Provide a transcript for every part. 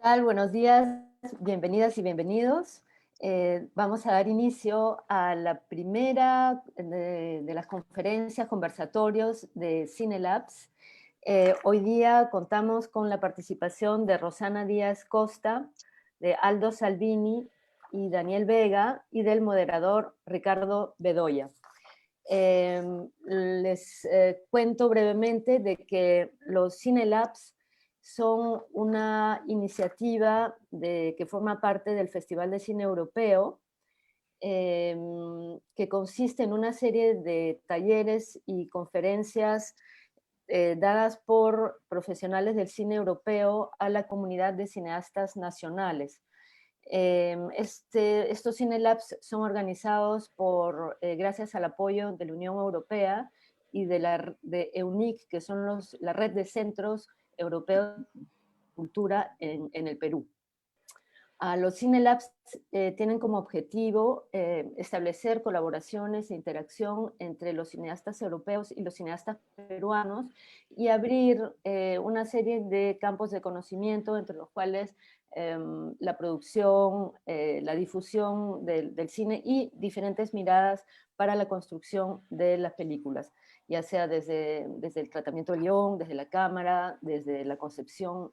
tal? Buenos días, bienvenidas y bienvenidos. Vamos a dar inicio a la primera de las conferencias, conversatorios de CineLabs. Hoy día contamos con la participación de Rosana Díaz Costa, de Aldo Salvini y Daniel Vega, y del moderador Ricardo Bedoya. Les cuento brevemente de que los CineLabs son una iniciativa que forma parte del Festival de Cine Europeo, que consiste en una serie de talleres y conferencias dadas por profesionales del cine europeo a la comunidad de cineastas nacionales. Estos CineLabs son organizados gracias al apoyo de la Unión Europea y de EUNIC, que son la red de centros europeos de cultura en el Perú. Los CineLabs tienen como objetivo establecer colaboraciones e interacción entre los cineastas europeos y los cineastas peruanos y abrir una serie de campos de conocimiento, entre los cuales la producción, la difusión del cine y diferentes miradas para la construcción de las películas, ya sea desde el tratamiento del guión, desde la cámara, desde la concepción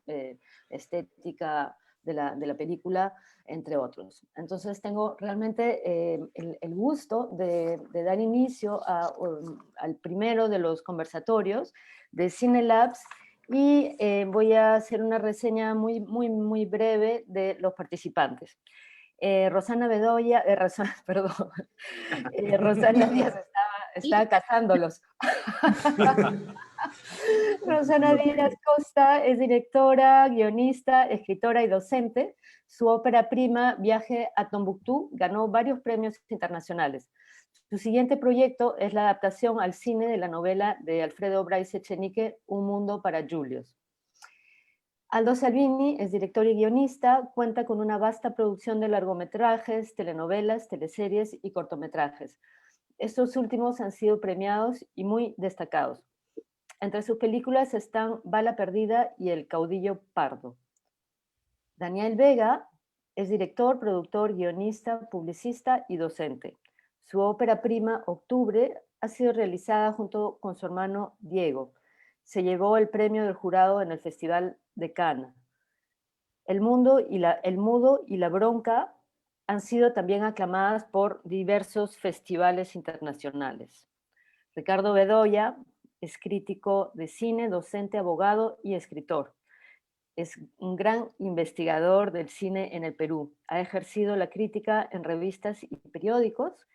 estética de la película, entre otros. Entonces tengo realmente el gusto de dar inicio al primero de los conversatorios de CineLabs, y voy a hacer una reseña muy breve de los participantes. Rosana Bedoya, perdón, Rosana Díaz estaba cazándolos. Rosana Díaz Costa es directora, guionista, escritora y docente. Su ópera prima, Viaje a Tombuctú, ganó varios premios internacionales. Su siguiente proyecto es la adaptación al cine de la novela de Alfredo Bryce Echenique, Un mundo para Julios. Aldo Salvini es director y guionista, cuenta con una vasta producción de largometrajes, telenovelas, teleseries y cortometrajes. Estos últimos han sido premiados y muy destacados. Entre sus películas están Bala Perdida y El caudillo pardo. Daniel Vega es director, productor, guionista, publicista y docente. Su ópera prima, Octubre, ha sido realizada junto con su hermano Diego. Se llevó el premio del jurado en el Festival de Cannes. El Mudo y la Bronca han sido también aclamadas por diversos festivales internacionales. Ricardo Bedoya es crítico de cine, docente, abogado y escritor. Es un gran investigador del cine en el Perú. Ha ejercido la crítica en revistas y periódicos,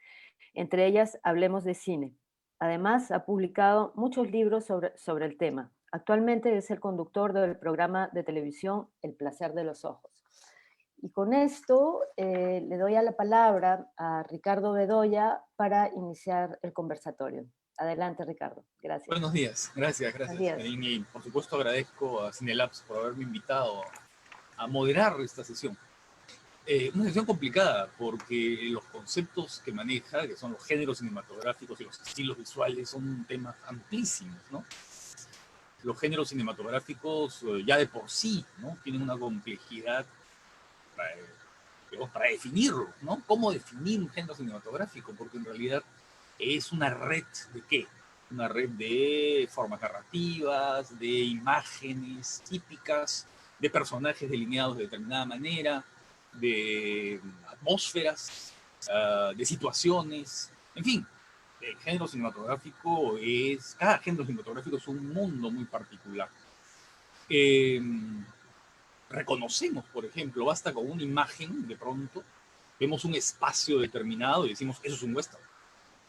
entre ellas Hablemos de Cine. Además, ha publicado muchos libros sobre el tema. Actualmente es el conductor del programa de televisión El placer de los ojos. Y con esto le doy la palabra a Ricardo Bedoya para iniciar el conversatorio. Adelante, Ricardo. Gracias. Buenos días. Gracias, Janine. Y por supuesto agradezco a CineLabs por haberme invitado a moderar esta sesión. Una sesión complicada porque los conceptos que maneja, que son los géneros cinematográficos y los estilos visuales, son temas amplísimos, ¿no? Los géneros cinematográficos ya de por sí, ¿no?, tienen una complejidad para definirlo, ¿no? ¿Cómo definir un género cinematográfico? Porque en realidad es una red de ¿qué? Una red de formas narrativas, de imágenes típicas, de personajes delineados de determinada manera, de atmósferas, de situaciones, en fin. El género cinematográfico cada género cinematográfico es un mundo muy particular. Reconocemos, por ejemplo, basta con una imagen, de pronto, vemos un espacio determinado y decimos, eso es un western,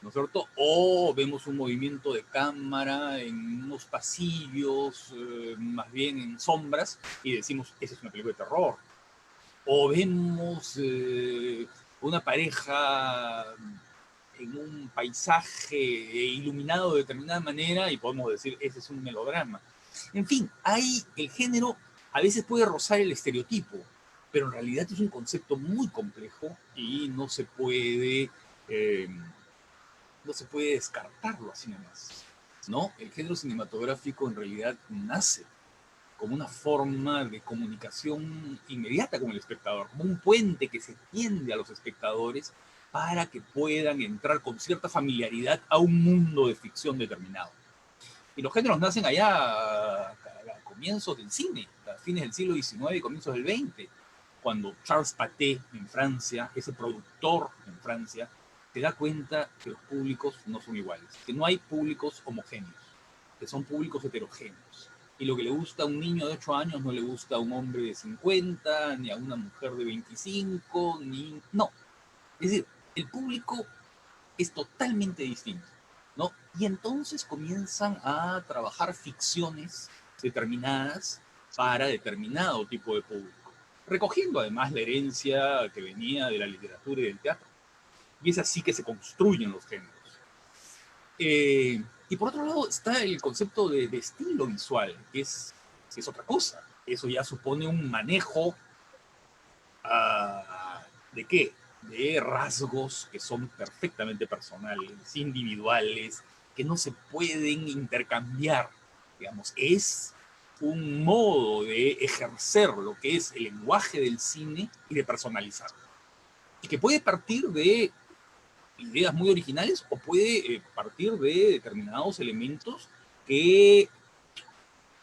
¿no es cierto? O vemos un movimiento de cámara en unos pasillos, más bien en sombras, y decimos, esa es una película de terror. O vemos una pareja en un paisaje iluminado de determinada manera y podemos decir, ese es un melodrama. En fin, el género a veces puede rozar el estereotipo, pero en realidad es un concepto muy complejo y no se puede descartarlo así nomás. ¿no? El género cinematográfico en realidad nace como una forma de comunicación inmediata con el espectador, como un puente que se tiende a los espectadores para que puedan entrar con cierta familiaridad a un mundo de ficción determinado. Y los géneros nacen allá a comienzos del cine, a fines del siglo XIX y comienzos del XX, cuando Charles Pathé en Francia, ese productor en Francia, se da cuenta que los públicos no son iguales, que no hay públicos homogéneos, que son públicos heterogéneos. Y lo que le gusta a un niño de 8 años no le gusta a un hombre de 50, ni a una mujer de 25, ni... No. Es decir, el público es totalmente distinto, ¿no? Y entonces comienzan a trabajar ficciones determinadas para determinado tipo de público, recogiendo además la herencia que venía de la literatura y del teatro. Y es así que se construyen los géneros. Y por otro lado está el concepto de estilo visual, que es otra cosa. Eso ya supone un manejo ¿de qué? De rasgos que son perfectamente personales, individuales, que no se pueden intercambiar. Digamos, es un modo de ejercer lo que es el lenguaje del cine y de personalizar. Y que puede partir de ideas muy originales o puede partir de determinados elementos que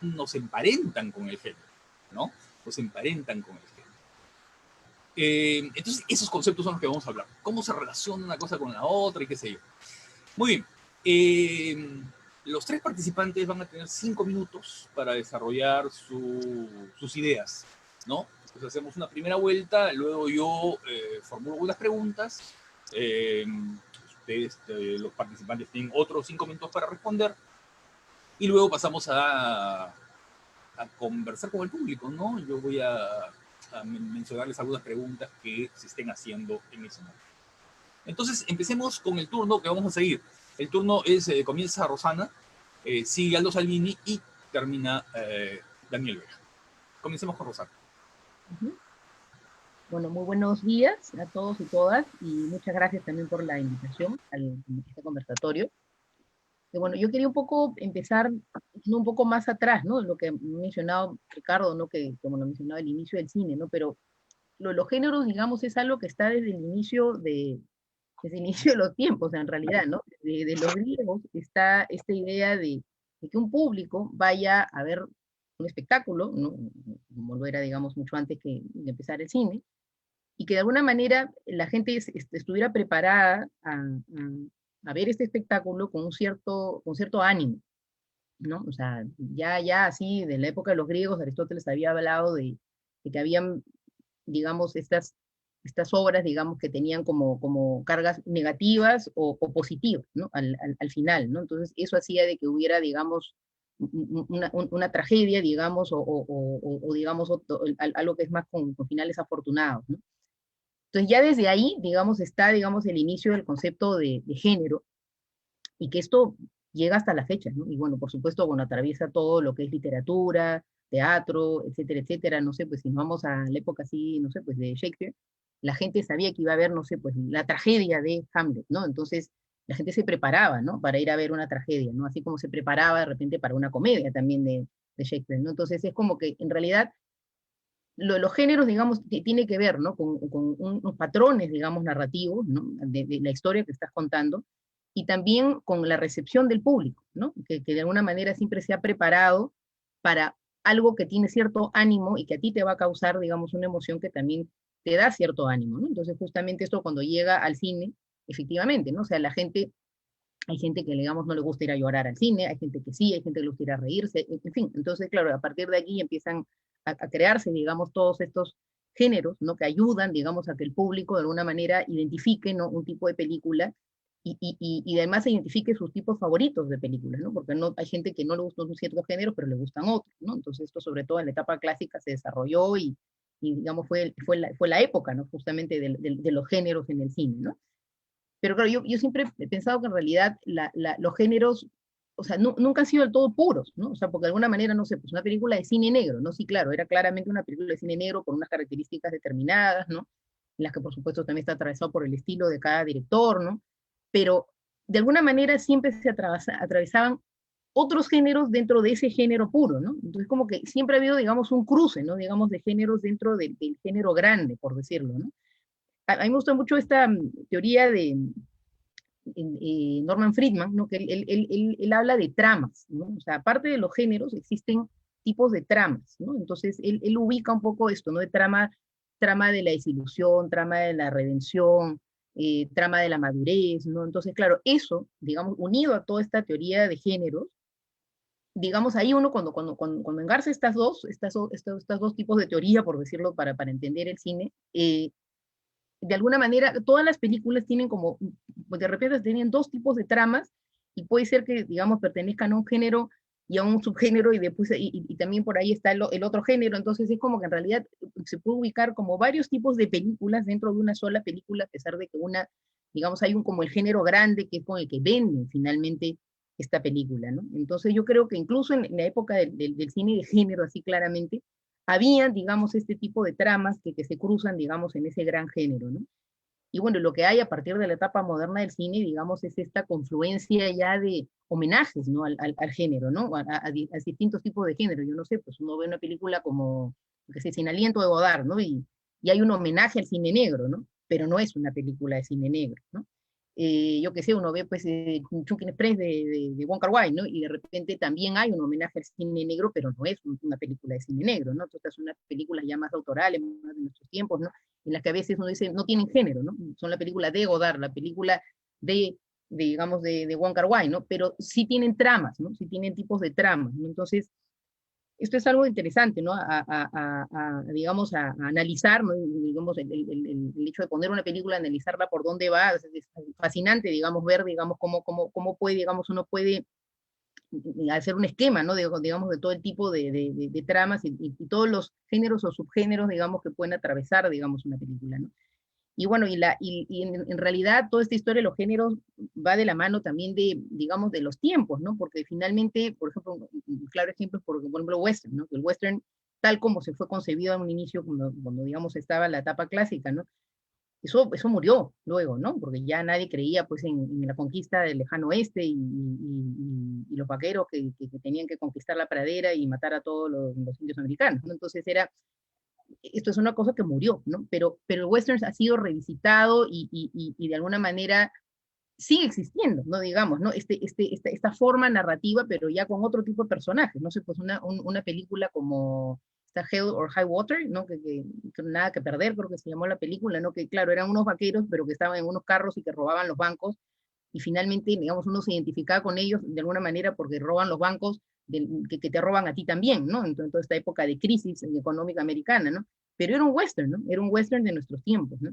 nos emparentan con el género, ¿no? Nos emparentan con el género. Entonces, esos conceptos son los que vamos a hablar. ¿Cómo se relaciona una cosa con la otra y qué sé yo? Muy bien. Los tres participantes van a tener 5 minutos para desarrollar sus ideas, ¿no? Entonces hacemos una primera vuelta, luego yo formulo unas preguntas, ustedes, los participantes, tienen otros 5 minutos para responder, y luego pasamos a conversar con el público, ¿no? Yo voy a mencionarles algunas preguntas que se estén haciendo en ese momento. Entonces, empecemos con el turno que vamos a seguir. El turno comienza Rosana, sigue Aldo Salvini y termina Daniel Vega. Comencemos con Rosana. Bueno, muy buenos días a todos y todas, y muchas gracias también por la invitación a este conversatorio. Que bueno, yo quería un poco empezar un poco más atrás, ¿no? Lo que ha mencionado Ricardo, ¿no? Que como lo mencionaba al inicio del cine, ¿no? Pero los géneros, digamos, es algo que está desde el inicio de los tiempos, en realidad, ¿no? De los griegos está esta idea de que un público vaya a ver un espectáculo, ¿no? Como lo era, digamos, mucho antes de empezar el cine, y que de alguna manera la gente estuviera preparada a ver este espectáculo con cierto ánimo, ¿no? O sea, ya así, de la época de los griegos, Aristóteles había hablado de que habían, digamos, estas obras, digamos, que tenían como cargas negativas o positivas, ¿no? Al final, ¿no? Entonces, eso hacía de que hubiera, digamos, una tragedia, digamos, o digamos, algo que es más con finales afortunados, ¿no? Entonces, ya desde ahí, digamos, está, digamos, el inicio del concepto de género, y que esto llega hasta la fecha, ¿no? Y bueno, por supuesto, bueno, atraviesa todo lo que es literatura, teatro, etcétera, etcétera. No sé, pues si nos vamos a la época así, no sé, pues de Shakespeare, la gente sabía que iba a haber, no sé, pues la tragedia de Hamlet, ¿no? Entonces, la gente se preparaba, ¿no? Para ir a ver una tragedia, ¿no? Así como se preparaba de repente para una comedia también de Shakespeare, ¿no? Entonces, es como que en realidad los géneros, digamos, tiene que ver, ¿no? Con unos patrones, digamos, narrativos, ¿no? De la historia que estás contando, y también con la recepción del público, ¿no? Que de alguna manera siempre se ha preparado para algo que tiene cierto ánimo y que a ti te va a causar, digamos, una emoción que también te da cierto ánimo, ¿no? Entonces, justamente esto cuando llega al cine, efectivamente, ¿no? O sea, la gente, hay gente que, digamos, no le gusta ir a llorar al cine, hay gente que sí, hay gente que le gusta ir a reírse, en fin. Entonces, claro, a partir de aquí empiezan a crearse, digamos, todos estos géneros, ¿no? Que ayudan, digamos, a que el público de alguna manera identifique, ¿no? Un tipo de película y además identifique sus tipos favoritos de películas, ¿no? Porque no, hay gente que no le gustan ciertos géneros, pero le gustan otros, ¿no? Entonces, esto sobre todo en la etapa clásica se desarrolló y digamos, fue la época, ¿no? Justamente de los géneros en el cine, ¿no? Pero claro, yo siempre he pensado que en realidad los géneros, o sea, nunca han sido del todo puros, ¿no? O sea, porque de alguna manera, no sé, pues una película de cine negro, ¿no? Sí, claro, era claramente una película de cine negro con unas características determinadas, ¿no? En las que por supuesto también está atravesado por el estilo de cada director, ¿no? Pero de alguna manera siempre se atravesaban otros géneros dentro de ese género puro, ¿no? Entonces como que siempre ha habido, digamos, un cruce, ¿no? Digamos, de géneros dentro del género grande, por decirlo, ¿no? A mí me gusta mucho esta teoría de Norman Friedman, ¿no? Que él habla de tramas, ¿no? O sea, aparte de los géneros, existen tipos de tramas, ¿no? Entonces, él ubica un poco esto, ¿no? De trama de la desilusión, trama de la redención, trama de la madurez, ¿no? Entonces, claro, eso, digamos, unido a toda esta teoría de géneros, digamos, ahí uno cuando engarza estos dos tipos de teoría, por decirlo, para entender el cine, de alguna manera, todas las películas tienen como, pues de repente tienen dos tipos de tramas, y puede ser que, digamos, pertenezcan a un género y a un subgénero, y después, y también por ahí está el otro género, entonces es como que en realidad se puede ubicar como varios tipos de películas dentro de una sola película, a pesar de que una, digamos, hay un como el género grande, que es con el que venden finalmente esta película, ¿no? Entonces yo creo que incluso en la época del cine de género, así claramente, había, digamos, este tipo de tramas que se cruzan, digamos, en ese gran género, ¿no? Y bueno, lo que hay a partir de la etapa moderna del cine, digamos, es esta confluencia ya de homenajes, ¿no? Al género, ¿no? A distintos tipos de género. Yo no sé, pues uno ve una película como, que sé, Sin Aliento de Godard, ¿no? Y hay un homenaje al cine negro, ¿no? Pero no es una película de cine negro, ¿no? Yo qué sé, uno ve pues Chungking Express de Wong Kar-wai, ¿no? Y de repente también hay un homenaje al cine negro, pero no es una película de cine negro, ¿no? Entonces son unas películas ya más autorales, más de nuestros tiempos, ¿no? En las que a veces uno dice, no tienen género, ¿no? Son la película de Godard, la película digamos, de Wong Kar-wai, ¿no? Pero sí tienen tramas, ¿no? Sí tienen tipos de tramas, ¿no? Entonces, esto es algo interesante, ¿no? Digamos, a analizar, ¿no? Digamos, el hecho de poner una película, analizarla por dónde va, es fascinante, digamos, ver, digamos, cómo puede, digamos, uno puede hacer un esquema, ¿no? Digamos, de todo el tipo de tramas y todos los géneros o subgéneros, digamos, que pueden atravesar, digamos, una película, ¿no? Y bueno, en realidad toda esta historia de los géneros va de la mano también de, digamos, de los tiempos, ¿no? Porque finalmente, por ejemplo, un claro ejemplo es, por ejemplo, western, ¿no? El western, tal como se fue concebido en un inicio, cuando digamos, estaba la etapa clásica, ¿no? Eso murió luego, ¿no? Porque ya nadie creía, pues, en la conquista del lejano oeste y los vaqueros que tenían que conquistar la pradera y matar a todos los indios americanos, ¿no? Entonces esto es una cosa que murió, ¿no? Pero el western ha sido revisitado y de alguna manera sigue existiendo, ¿no? Digamos, ¿no? Esta forma narrativa, pero ya con otro tipo de personajes, no sé, pues una película como esta Hell or High Water, ¿no? Que nada que perder, creo que se llamó la película, ¿no? Que claro, eran unos vaqueros, pero que estaban en unos carros y que robaban los bancos, y finalmente, digamos, uno se identificaba con ellos de alguna manera porque roban los bancos que te roban a ti también, ¿no? En toda esta época de crisis económica americana, ¿no? Pero era un western, ¿no? Era un western de nuestros tiempos, ¿no?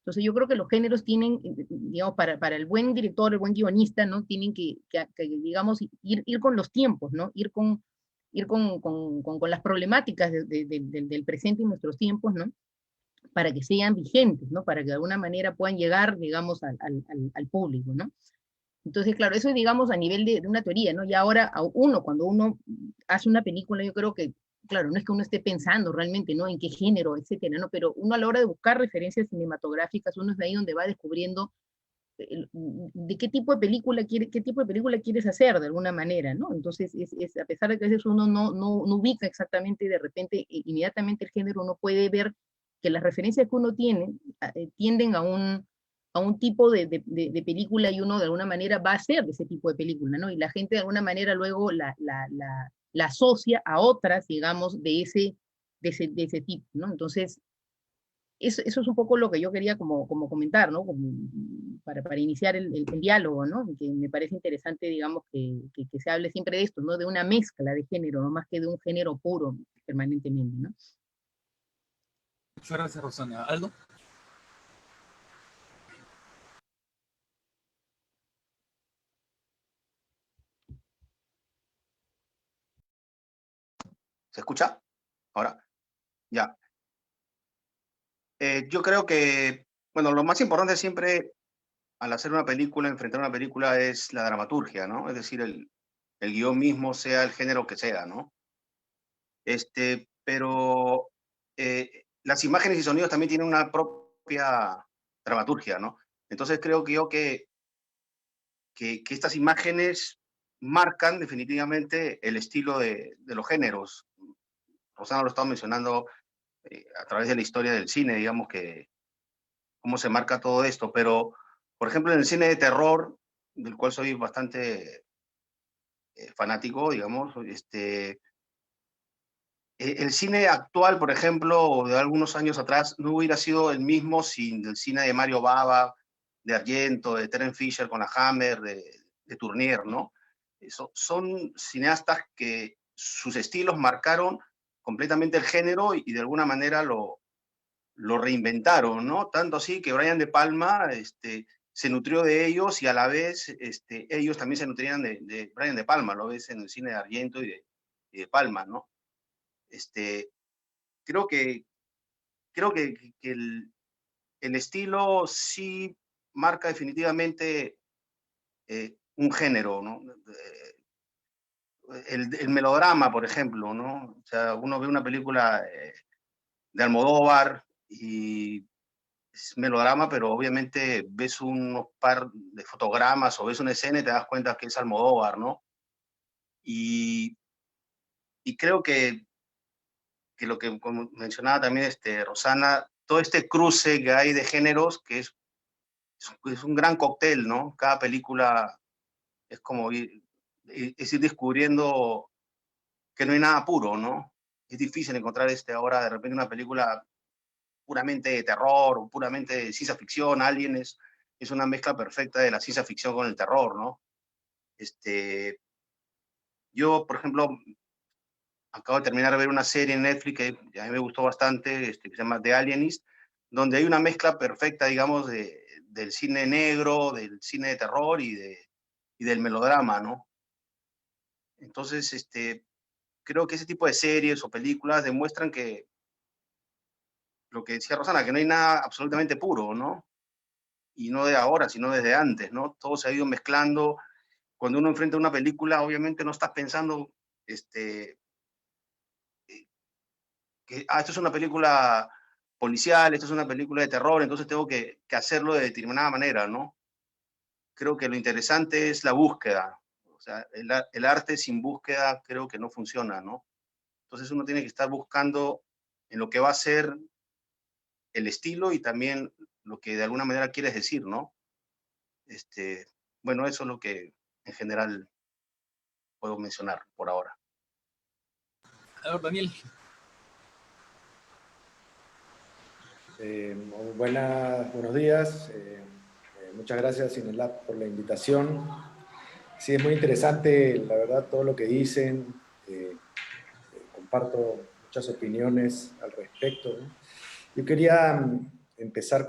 Entonces yo creo que los géneros tienen, digamos, para el buen director, el buen guionista, ¿no? Tienen digamos, ir con los tiempos, ¿no? Ir con las problemáticas del presente y nuestros tiempos, ¿no? Para que sean vigentes, ¿no? Para que de alguna manera puedan llegar, digamos, al público, ¿no? Entonces, claro, eso es, digamos, a nivel de una teoría, ¿no? Y ahora, cuando uno hace una película, yo creo que, claro, no es que uno esté pensando realmente, ¿no? En qué género, etcétera, ¿no? Pero uno a la hora de buscar referencias cinematográficas, uno es de ahí donde va descubriendo de qué tipo de película quieres hacer, de alguna manera, ¿no? Entonces, a pesar de que a veces uno no ubica exactamente de repente, inmediatamente el género, uno puede ver que las referencias que uno tiene tienden a un tipo de película, y uno de alguna manera va a hacer de ese tipo de película, ¿no? Y la gente de alguna manera luego la asocia a otras, digamos, de ese tipo, ¿no? Entonces, eso es un poco lo que yo quería como comentar, ¿no? Para iniciar el diálogo, ¿no? Que me parece interesante, digamos, que se hable siempre de esto, ¿no? De una mezcla de género, no más que de un género puro permanentemente, ¿no? Muchas gracias, Rosana. ¿Aldo? ¿Se escucha? Ahora, ya. Yo creo que, bueno, lo más importante siempre al hacer una película, enfrentar una película, es la dramaturgia, ¿no? Es decir, el guión mismo, sea el género que sea, ¿no? Pero las imágenes y sonidos también tienen una propia dramaturgia, ¿no? Entonces creo que estas imágenes marcan definitivamente el estilo de los géneros. Rosana lo estaba mencionando a través de la historia del cine, digamos que cómo se marca todo esto, pero por ejemplo en el cine de terror, del cual soy bastante fanático, digamos, el cine actual, por ejemplo, de algunos años atrás, no hubiera sido el mismo sin el cine de Mario Bava, de Argento, de Terence Fisher con la Hammer, de Tournier, ¿no? Son cineastas que sus estilos marcaron completamente el género y de alguna manera lo reinventaron, ¿no? Tanto así que Brian De Palma se nutrió de ellos y a la vez ellos también se nutrían de Brian De Palma, lo ves en el cine de Argento y de Palma, ¿no? Creo que, que el estilo sí marca definitivamente un género, ¿no? El melodrama, por ejemplo, ¿no? O sea, uno ve una película de Almodóvar y es melodrama, pero obviamente ves unos par de fotogramas o ves una escena y te das cuenta que es Almodóvar, ¿no? Y, y creo que lo que como mencionaba también Rosana, todo este cruce que hay de géneros, que es un gran cóctel, ¿no? Cada película es como ir descubriendo que no hay nada puro, ¿no? Es difícil encontrar ahora de repente una película puramente de terror o puramente de ciencia ficción. Alien es una mezcla perfecta de la ciencia ficción con el terror, ¿no? Yo, por ejemplo, acabo de terminar de ver una serie en Netflix que a mí me gustó bastante, que se llama The Alienist, donde hay una mezcla perfecta, digamos, del cine negro, del cine de terror y del melodrama, ¿no? Entonces, creo que ese tipo de series o películas demuestran que lo que decía Rosana, que no hay nada absolutamente puro, ¿no? Y no de ahora, sino desde antes, ¿no? Todo se ha ido mezclando. Cuando uno enfrenta una película, obviamente no estás pensando que esto es una película policial, esto es una película de terror, entonces tengo que hacerlo de determinada manera, ¿no? Creo que lo interesante es la búsqueda. O sea, el arte sin búsqueda creo que no funciona, ¿no? Entonces uno tiene que estar buscando en lo que va a ser el estilo y también lo que de alguna manera quieres decir, ¿no? Bueno, eso es lo que en general puedo mencionar por ahora. A ver, Daniel. Buenos días. Muchas gracias, Cinelab, por la invitación. Sí, es muy interesante, la verdad, todo lo que dicen. Comparto muchas opiniones al respecto, ¿no? Yo quería empezar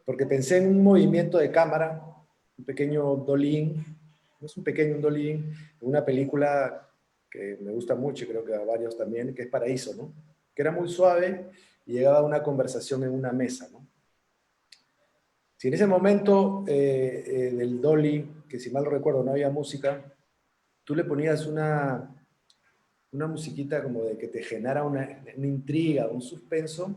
porque pensé en un movimiento de cámara, un pequeño dolín, no es un pequeño, un dolín, una película que me gusta mucho y creo que a varios también, que es Paraíso, ¿no? Que era muy suave y llegaba a una conversación en una mesa, ¿no? Si en ese momento del dolly, que si mal recuerdo no había música, tú le ponías una musiquita como de que te genera una intriga, un suspenso,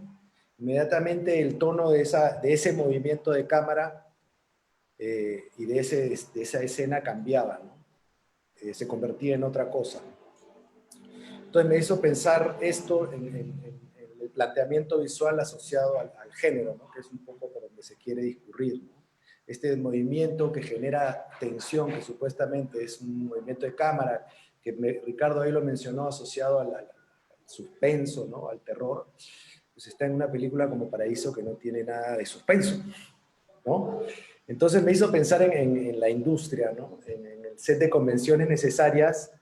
inmediatamente el tono de ese movimiento de cámara y de esa escena cambiaba, ¿no? Se convertía en otra cosa. Entonces me hizo pensar esto en el planteamiento visual asociado al género, ¿no? Que es un poco por donde se quiere discurrir, ¿no? Este movimiento que genera tensión, que supuestamente es un movimiento de cámara, que Ricardo ahí lo mencionó, asociado al suspenso, ¿no? Al terror, pues está en una película como Paraíso que no tiene nada de suspenso, ¿no? Entonces me hizo pensar en la industria, ¿no? En el set de convenciones necesarias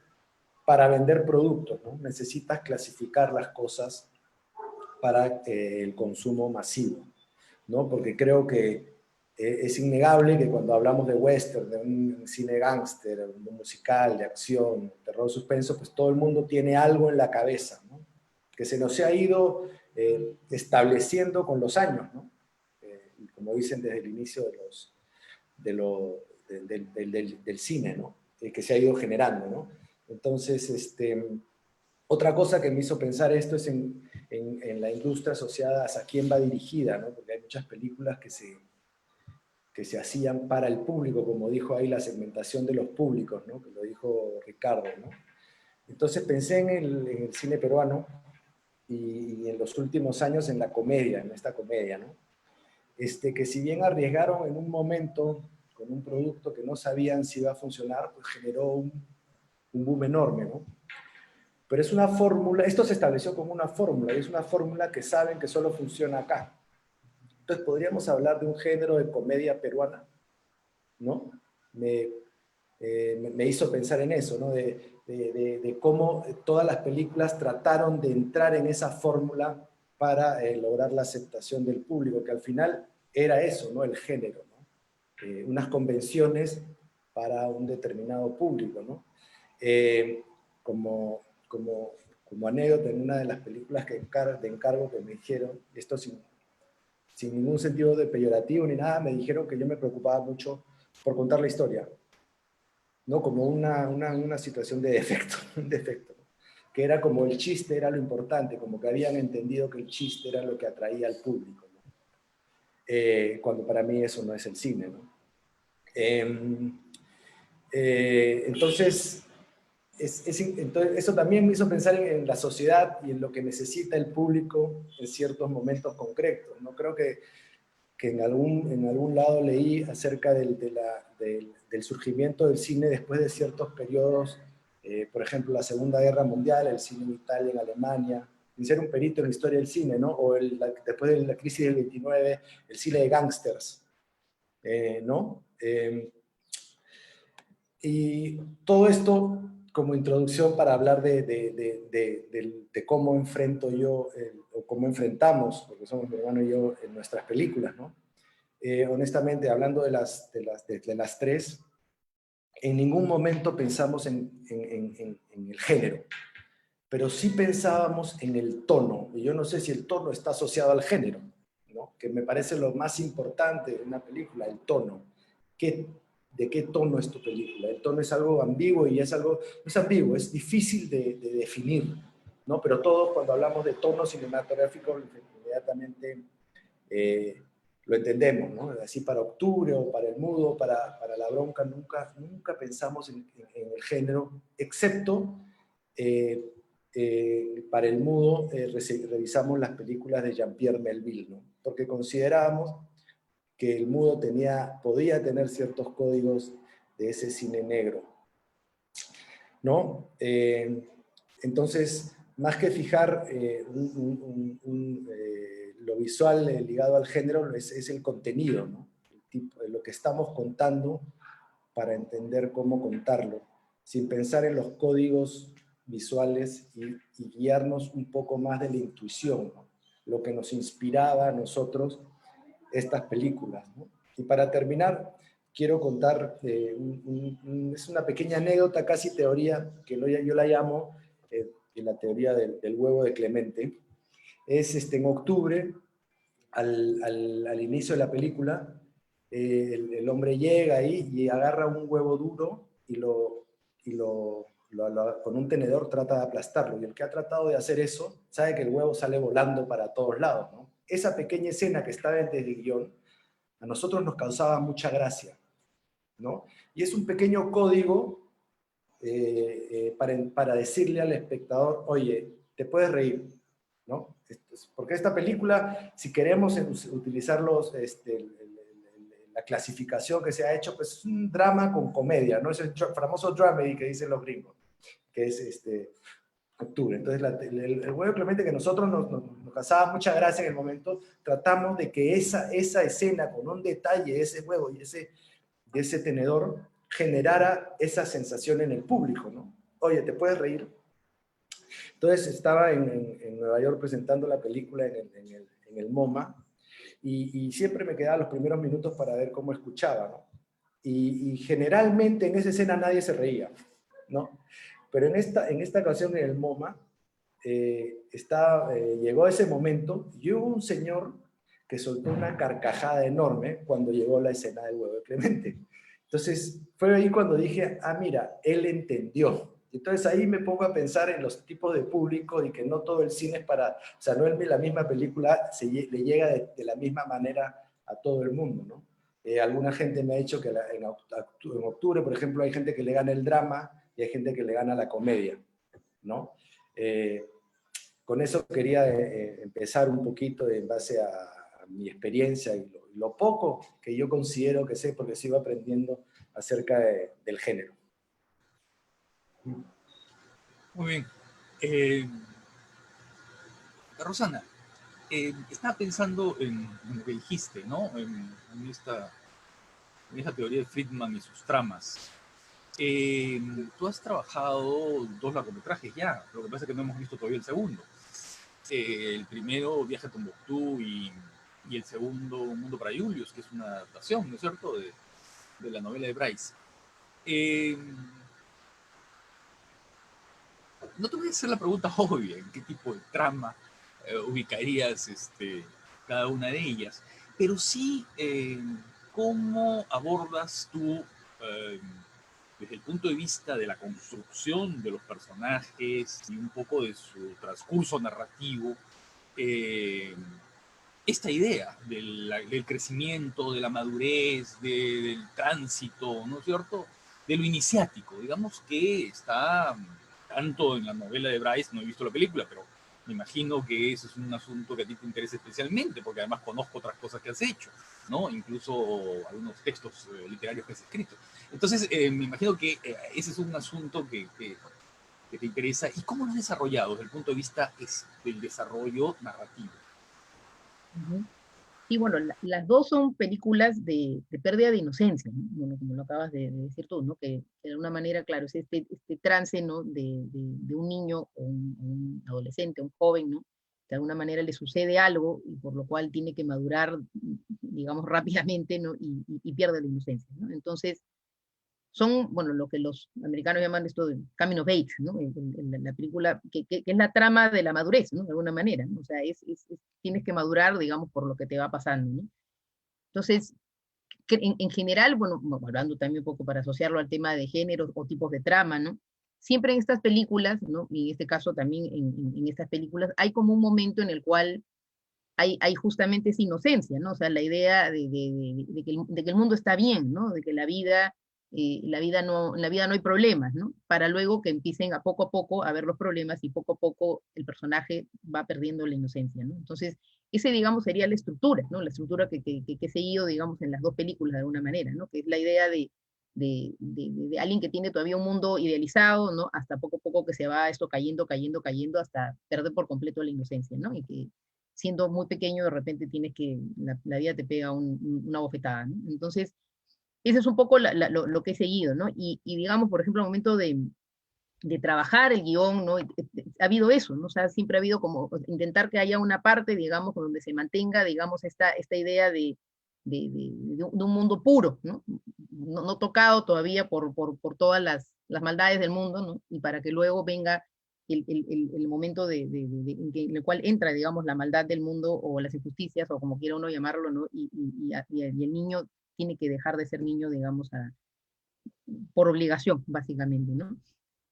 para vender productos, ¿no? Necesitas clasificar las cosas para el consumo masivo, ¿no? Porque creo que es innegable que cuando hablamos de western, de un cine gángster, un musical, de acción, terror, suspenso, pues todo el mundo tiene algo en la cabeza, ¿no? Que se nos ha ido estableciendo con los años, ¿no? Y como dicen desde el inicio del cine, ¿no? Que se ha ido generando, ¿no? Entonces, otra cosa que me hizo pensar esto es en la industria asociada a quién va dirigida, ¿no? Porque hay muchas películas que se hacían para el público, como dijo ahí la segmentación de los públicos, ¿no? Que lo dijo Ricardo, ¿no? Entonces pensé en el cine peruano y en los últimos años en la comedia, en esta comedia, ¿no? Que si bien arriesgaron en un momento con un producto que no sabían si iba a funcionar, pues generó un boom enorme, ¿no? Pero es una fórmula, esto se estableció como una fórmula, y es una fórmula que saben que solo funciona acá. Entonces podríamos hablar de un género de comedia peruana, ¿no? Me hizo pensar en eso, ¿no? De cómo todas las películas trataron de entrar en esa fórmula para lograr la aceptación del público, que al final era eso, ¿no? El género, ¿no? Unas convenciones para un determinado público, ¿no? Como anécdota, en una de las películas de encargo que me dijeron, esto sin ningún sentido de peyorativo ni nada, me dijeron que yo me preocupaba mucho por contar la historia, ¿no? Como una situación de defecto, un defecto, ¿no? Que era como el chiste era lo importante, como que habían entendido que el chiste era lo que atraía al público, ¿no? Cuando para mí eso no es el cine, ¿no? Entonces, entonces, eso también me hizo pensar en la sociedad y en lo que necesita el público en ciertos momentos concretos, ¿no? Creo que en algún lado leí acerca del surgimiento del cine después de ciertos periodos, por ejemplo, la Segunda Guerra Mundial, el cine en Italia, en Alemania, sin ser un perito en la historia del cine, ¿no? O después de la crisis del 29, el cine de gángsters, ¿no? Y todo esto como introducción para hablar de cómo enfrento yo, o cómo enfrentamos, porque somos mi hermano y yo, en nuestras películas, ¿no? Honestamente, hablando de las tres, en ningún momento pensamos en el género, pero sí pensábamos en el tono, y yo no sé si el tono está asociado al género, ¿no? Que me parece lo más importante de una película, el tono. ¿De qué tono es tu película? El tono es algo ambiguo y es algo, no es ambiguo, es difícil de definir, ¿no? Pero todos cuando hablamos de tono cinematográfico inmediatamente lo entendemos, ¿no? Así para Octubre o para El Mudo, para La Bronca, nunca pensamos en el género, excepto para El Mudo revisamos las películas de Jean-Pierre Melville, ¿no? Porque considerábamos que El Mudo podía tener ciertos códigos de ese cine negro, ¿no? Entonces, más que fijar lo visual ligado al género, es el contenido, ¿no? Lo que estamos contando para entender cómo contarlo, sin pensar en los códigos visuales y guiarnos un poco más de la intuición, ¿no? Lo que nos inspiraba a nosotros estas películas, ¿no? Y para terminar, quiero contar, es una pequeña anécdota, casi teoría, que yo la llamo la teoría del huevo de Clemente. Es en octubre, al inicio de la película, el hombre llega ahí y agarra un huevo duro y con un tenedor trata de aplastarlo. Y el que ha tratado de hacer eso sabe que el huevo sale volando para todos lados, ¿no? Esa pequeña escena que está desde el guión, a nosotros nos causaba mucha gracia, ¿no? Y es un pequeño código para decirle al espectador, oye, te puedes reír, ¿no? Porque esta película, si queremos utilizar la clasificación que se ha hecho, pues es un drama con comedia, ¿no? Es el famoso dramedy que dicen los gringos, que es Octubre. Entonces, el huevo Clemente, que nosotros nos causaba mucha gracia en el momento, tratamos de que esa escena, con un detalle de ese huevo y de ese tenedor, generara esa sensación en el público, ¿no? Oye, ¿te puedes reír? Entonces, estaba en Nueva York presentando la película en el MoMA, y siempre me quedaba los primeros minutos para ver cómo escuchaba, ¿no? Y generalmente en esa escena nadie se reía, ¿no? Pero en esta ocasión en el MoMA, llegó ese momento y hubo un señor que soltó una carcajada enorme cuando llegó la escena del huevo de Clemente. Entonces, fue ahí cuando dije, mira, él entendió. Entonces ahí me pongo a pensar en los tipos de público y que no todo el cine es para, o sea, no la misma película le llega de la misma manera a todo el mundo, ¿no? Alguna gente me ha dicho que en octubre, por ejemplo, hay gente que le gana el drama y hay gente que le gana la comedia, ¿no? Con eso quería empezar un poquito en base a mi experiencia y lo poco que yo considero que sé, porque sigo aprendiendo acerca del género. Muy bien. Rosana, estaba pensando en lo que dijiste, ¿no? En esta teoría de Friedman y sus tramas. Tú has trabajado 2 largometrajes ya, lo que pasa es que no hemos visto todavía el segundo. El primero, Viaje a Tombuctú, y el segundo, Un Mundo para Julius, que es una adaptación, ¿no es cierto?, de la novela de Bryce. No te voy a hacer la pregunta obvia, ¿en qué tipo de trama ubicarías cada una de ellas? Pero sí, ¿cómo abordas tú, desde el punto de vista de la construcción de los personajes y un poco de su transcurso narrativo, esta idea del crecimiento, de la madurez, del tránsito, ¿no es cierto?, de lo iniciático, digamos, que está tanto en la novela de Bryce, no he visto la película, pero me imagino que ese es un asunto que a ti te interesa especialmente, porque además conozco otras cosas que has hecho, ¿no? Incluso algunos textos literarios que has escrito. Entonces, me imagino que ese es un asunto que te interesa. ¿Y cómo lo has desarrollado desde el punto de vista del desarrollo narrativo? Sí, bueno, las dos son películas de pérdida de inocencia, ¿no? Bueno, como lo acabas de decir tú, ¿no? Que de alguna manera, claro, es este trance, ¿no? De un niño o un adolescente, un joven, ¿no? De alguna manera le sucede algo y por lo cual tiene que madurar, digamos, rápidamente, ¿no? Y pierde la inocencia, ¿no? Entonces, son, bueno, lo que los americanos llaman esto de coming of age, ¿no? La película, que es la trama de la madurez, ¿no? De alguna manera, ¿no? O sea, tienes que madurar, digamos, por lo que te va pasando, ¿no? Entonces, en general, bueno, hablando también un poco para asociarlo al tema de géneros o tipos de trama, ¿no? Siempre en estas películas, ¿no? Y en este caso también en estas películas, hay como un momento en el cual hay justamente esa inocencia, ¿no? O sea, la idea de que el mundo está bien, ¿no? De que en la vida no hay problemas, ¿no? Para luego que empiecen a poco a ver los problemas y poco a poco el personaje va perdiendo la inocencia, ¿no? Entonces, ese, digamos, sería la estructura, ¿no? La estructura que he seguido, digamos, en las dos películas de alguna manera, ¿no? Que es la idea de alguien que tiene todavía un mundo idealizado, ¿no? Hasta poco a poco que se va esto cayendo, hasta perder por completo la inocencia, ¿no? Y que siendo muy pequeño de repente tienes que, la vida te pega una bofetada, ¿no? Entonces, ese es un poco lo que he seguido, ¿no? Y digamos, por ejemplo, al momento de trabajar el guión, ¿no? Ha habido eso, ¿no? O sea, siempre ha habido como intentar que haya una parte, digamos, donde se mantenga, digamos, esta idea de un mundo puro, ¿no? No tocado todavía por todas las maldades del mundo, ¿no? Y para que luego venga el momento en el cual entra, digamos, la maldad del mundo o las injusticias, o como quiera uno llamarlo, ¿no? Y el niño tiene que dejar de ser niño, digamos, por obligación, básicamente, ¿no?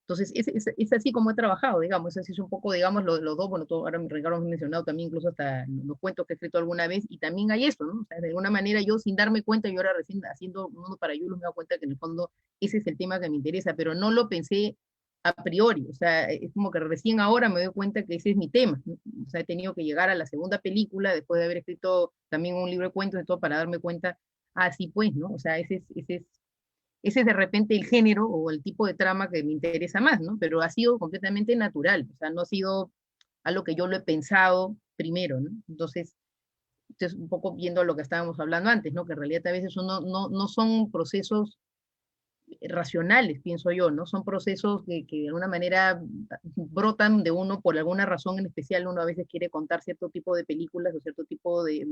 Entonces, es así como he trabajado, digamos, así es un poco, digamos, los dos, bueno, ahora Ricardo me ha mencionado también incluso hasta los cuentos que he escrito alguna vez, y también hay eso, ¿no? O sea, de alguna manera yo sin darme cuenta, yo ahora recién haciendo Un Mundo para Yulos me he dado cuenta que en el fondo ese es el tema que me interesa, pero no lo pensé a priori, o sea, es como que recién ahora me doy cuenta que ese es mi tema, ¿no? O sea, he tenido que llegar a la segunda película después de haber escrito también un libro de cuentos y todo para darme cuenta, sí pues, ¿no? O sea, ese es de repente el género o el tipo de trama que me interesa más, ¿no? Pero ha sido completamente natural, o sea, no ha sido algo que yo lo he pensado primero, ¿no? Entonces, un poco viendo lo que estábamos hablando antes, ¿no? Que en realidad a veces no son procesos racionales, pienso yo, ¿no? Son procesos que de alguna manera brotan de uno por alguna razón en especial. Uno a veces quiere contar cierto tipo de películas o cierto tipo de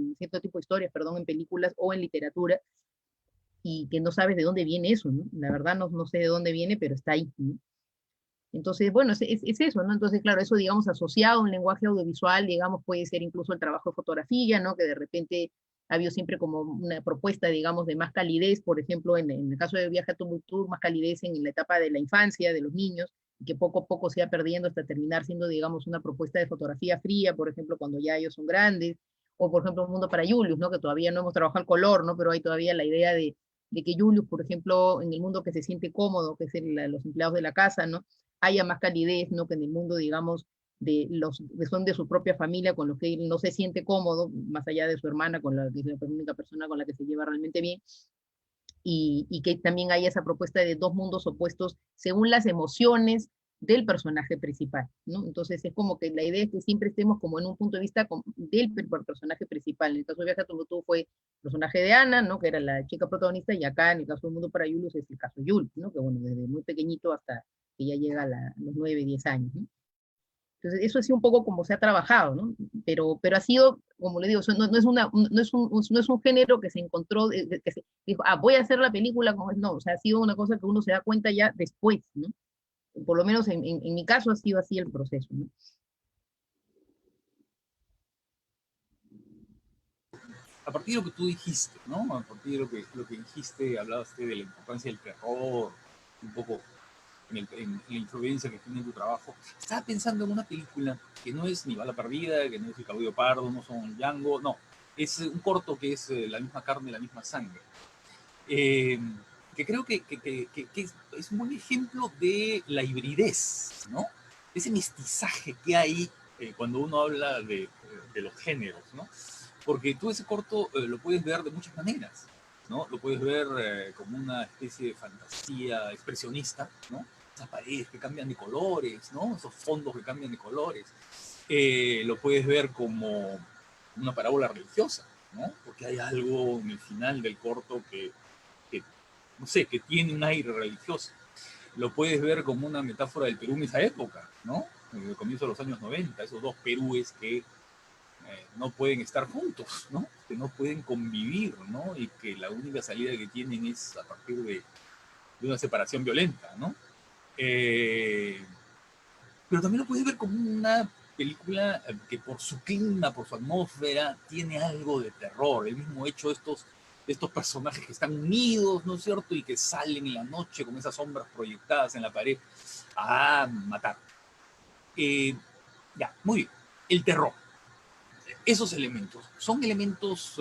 historias, perdón, en películas o en literatura, y que no sabes de dónde viene eso, ¿no? La verdad no sé de dónde viene, pero está ahí, ¿no? Entonces, bueno, es eso, ¿no? Entonces, claro, eso, digamos, asociado a un lenguaje audiovisual, digamos, puede ser incluso el trabajo de fotografía, ¿no? Que de repente ha habido siempre como una propuesta, digamos, de más calidez, por ejemplo, en el caso de Viaje a Tombuctú, más calidez en la etapa de la infancia, de los niños, y que poco a poco se va perdiendo hasta terminar siendo, digamos, una propuesta de fotografía fría, por ejemplo, cuando ya ellos son grandes, o por ejemplo Un Mundo para Julius, ¿no? Que todavía no hemos trabajado el color, ¿no? Pero hay todavía la idea de que Julius, por ejemplo, en el mundo que se siente cómodo, que es los empleados de la casa, ¿no? Haya más calidez, ¿no? Que en el mundo, digamos, de los que son de su propia familia, con los que él no se siente cómodo, más allá de su hermana, con la que es la única persona con la que se lleva realmente bien, y que también haya esa propuesta de dos mundos opuestos según las emociones del personaje principal, ¿no? Entonces es como que la idea es que siempre estemos como en un punto de vista del personaje principal. En el caso de Viaje a Tombuctú fue el personaje de Ana, ¿no? Que era la chica protagonista, y acá en el caso de Mundo para Julius es el caso de Jules, ¿no? Que bueno, desde muy pequeñito hasta que ya llega a los 9, 10 años, ¿no? Entonces, eso ha sido un poco como se ha trabajado, ¿no? Pero ha sido, como le digo, no es un género que se encontró, que se dijo, voy a hacer la película como es, no, o sea, ha sido una cosa que uno se da cuenta ya después, ¿no? Por lo menos en mi caso ha sido así el proceso, ¿no? A partir de lo que tú dijiste, ¿no? A partir de lo que dijiste, hablaste de la importancia del terror, un poco en la influencia que tiene en tu trabajo. Estaba pensando en una película que no es ni Bala Perdida, que no es El Caballo Pardo, no son Django, no. Es un corto que es La misma carne, la misma sangre. Que creo que es un buen ejemplo de la hibridez, ¿no? Ese mestizaje que hay cuando uno habla de los géneros, ¿no? Porque tú ese corto lo puedes ver de muchas maneras, ¿no? Lo puedes ver como una especie de fantasía expresionista, ¿no? Esas paredes que cambian de colores, ¿no? Esos fondos que cambian de colores. Lo puedes ver como una parábola religiosa, ¿no? Porque hay algo en el final del corto que no sé, que tiene un aire religioso. Lo puedes ver como una metáfora del Perú en esa época, ¿no? En el comienzo de los años 90, esos dos Perúes que no pueden estar juntos, ¿no? Que no pueden convivir, ¿no? Y que la única salida que tienen es a partir de una separación violenta, ¿no? Pero también lo puedes ver como una película que por su clima, por su atmósfera, tiene algo de terror. El mismo hecho de estos personajes que están unidos, ¿no es cierto? Y que salen en la noche con esas sombras proyectadas en la pared a matar. Ya, muy bien. El terror. Esos elementos son elementos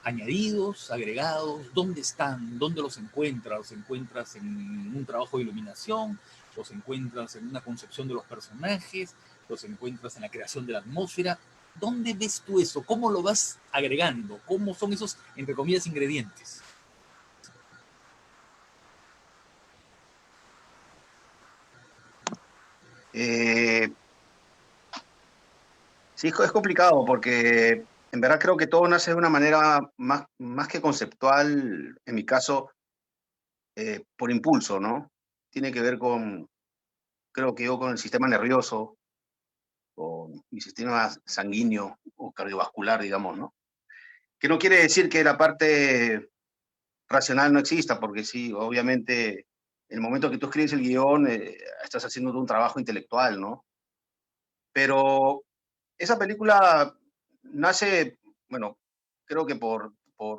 añadidos, agregados. ¿Dónde están? ¿Dónde los encuentras? ¿Los encuentras en un trabajo de iluminación? ¿Los encuentras en una concepción de los personajes? ¿Los encuentras en la creación de la atmósfera? ¿Dónde ves tú eso? ¿Cómo lo vas agregando? ¿Cómo son esos, entre comillas, ingredientes? Sí, es complicado porque en verdad creo que todo nace de una manera más que conceptual, en mi caso, por impulso, ¿no? Tiene que ver creo que yo con el sistema nervioso, con mi sistema sanguíneo o cardiovascular, digamos, ¿no? Que no quiere decir que la parte racional no exista, porque sí, obviamente, en el momento que tú escribes el guión, estás haciendo un trabajo intelectual, ¿no? Pero esa película nace, bueno, creo que por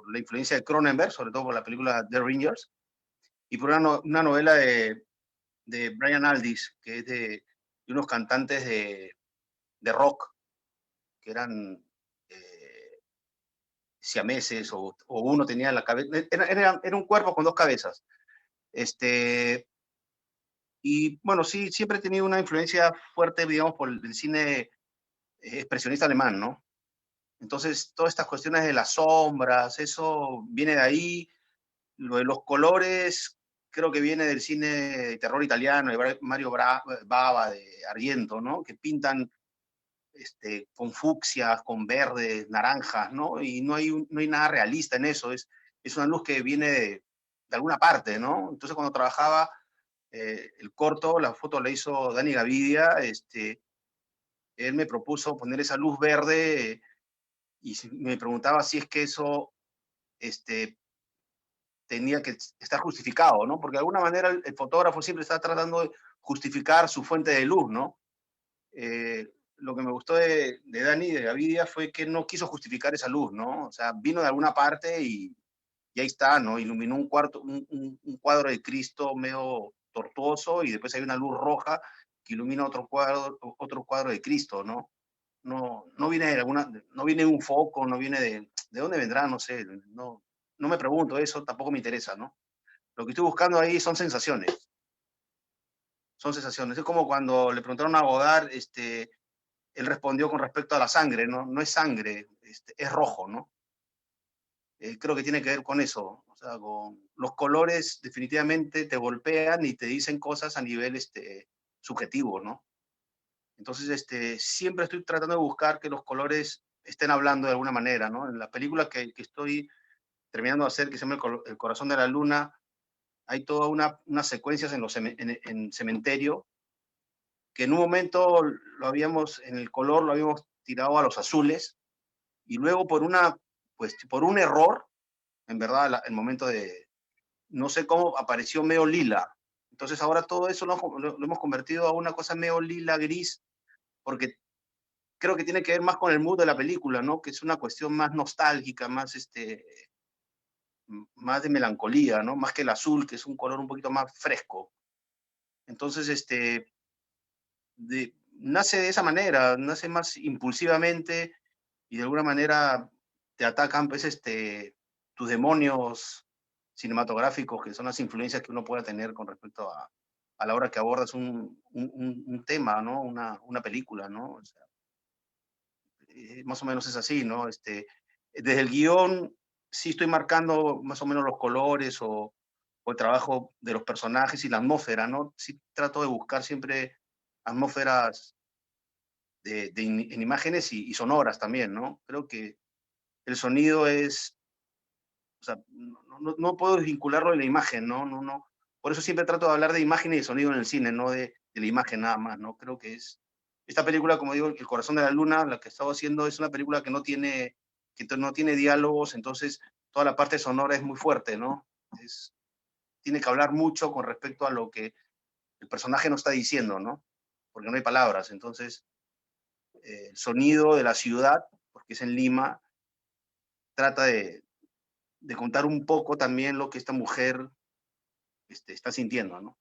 la influencia de Cronenberg, sobre todo por la película The Rangers, y por una novela de Brian Aldiss, que es de unos cantantes de rock, que eran siameses, o uno tenía la cabeza, era un cuerpo con dos cabezas. Y bueno, sí, siempre he tenido una influencia fuerte, digamos, por el cine expresionista alemán, ¿no? Entonces, todas estas cuestiones de las sombras, eso viene de ahí. Lo de los colores, creo que viene del cine de terror italiano, de Mario Bava, de Argento, ¿no? Que pintan con fucsias, con verdes, naranjas, ¿no? Y no hay nada realista en eso. Es una luz que viene de alguna parte, ¿no? Entonces, cuando trabajaba el corto, la foto la hizo Dani Gavidia, él me propuso poner esa luz verde y me preguntaba si es que eso tenía que estar justificado, ¿no? Porque de alguna manera el fotógrafo siempre está tratando de justificar su fuente de luz, ¿no? Lo que me gustó de Dani, de Gavidia, fue que no quiso justificar esa luz, ¿no? O sea, vino de alguna parte y ahí está, ¿no? Iluminó un cuadro de Cristo medio tortuoso, y después hay una luz roja que ilumina otro cuadro de Cristo, ¿no? no viene de no viene de un foco, no viene de dónde vendrá, no sé, no me pregunto eso, tampoco me interesa, ¿no? Lo que estoy buscando ahí son sensaciones. Son sensaciones. Es como cuando le preguntaron a Godard, él respondió con respecto a la sangre, ¿no? No es sangre, es rojo, ¿no? Creo que tiene que ver con eso. O sea, con los colores definitivamente te golpean y te dicen cosas a nivel subjetivo, ¿no? Entonces, siempre estoy tratando de buscar que los colores estén hablando de alguna manera, ¿no? En la película que estoy terminando de hacer, que se llama El corazón de la luna, hay toda unas secuencias en cementerio, que en un momento en el color lo habíamos tirado a los azules, y luego por un error, en verdad, el momento no sé cómo apareció medio lila. Entonces ahora todo eso lo hemos convertido a una cosa medio lila, gris, porque creo que tiene que ver más con el mood de la película, ¿no? Que es una cuestión más nostálgica, más de melancolía, ¿no? Más que el azul, que es un color un poquito más fresco. Entonces, nace de esa manera, nace más impulsivamente y de alguna manera te atacan, pues, tus demonios cinematográficos, que son las influencias que uno pueda tener con respecto a la hora que abordas un tema, ¿no? Una película, ¿no? O sea, más o menos es así, ¿no? Desde el guión sí estoy marcando más o menos los colores o el trabajo de los personajes y la atmósfera, ¿no? Sí trato de buscar siempre atmósferas en imágenes y sonoras también, ¿no? Creo que el sonido o sea, no puedo desvincularlo de la imagen, ¿no? No. Por eso siempre trato de hablar de imagen y de sonido en el cine, no de la imagen nada más, ¿no? Creo que esta película, como digo, El corazón de la luna, la que he estado haciendo, es una película que no tiene diálogos, entonces toda la parte sonora es muy fuerte, ¿no? Tiene que hablar mucho con respecto a lo que el personaje no está diciendo, ¿no? Porque no hay palabras, entonces el sonido de la ciudad, porque es en Lima, trata de contar un poco también lo que esta mujer está sintiendo, ¿no?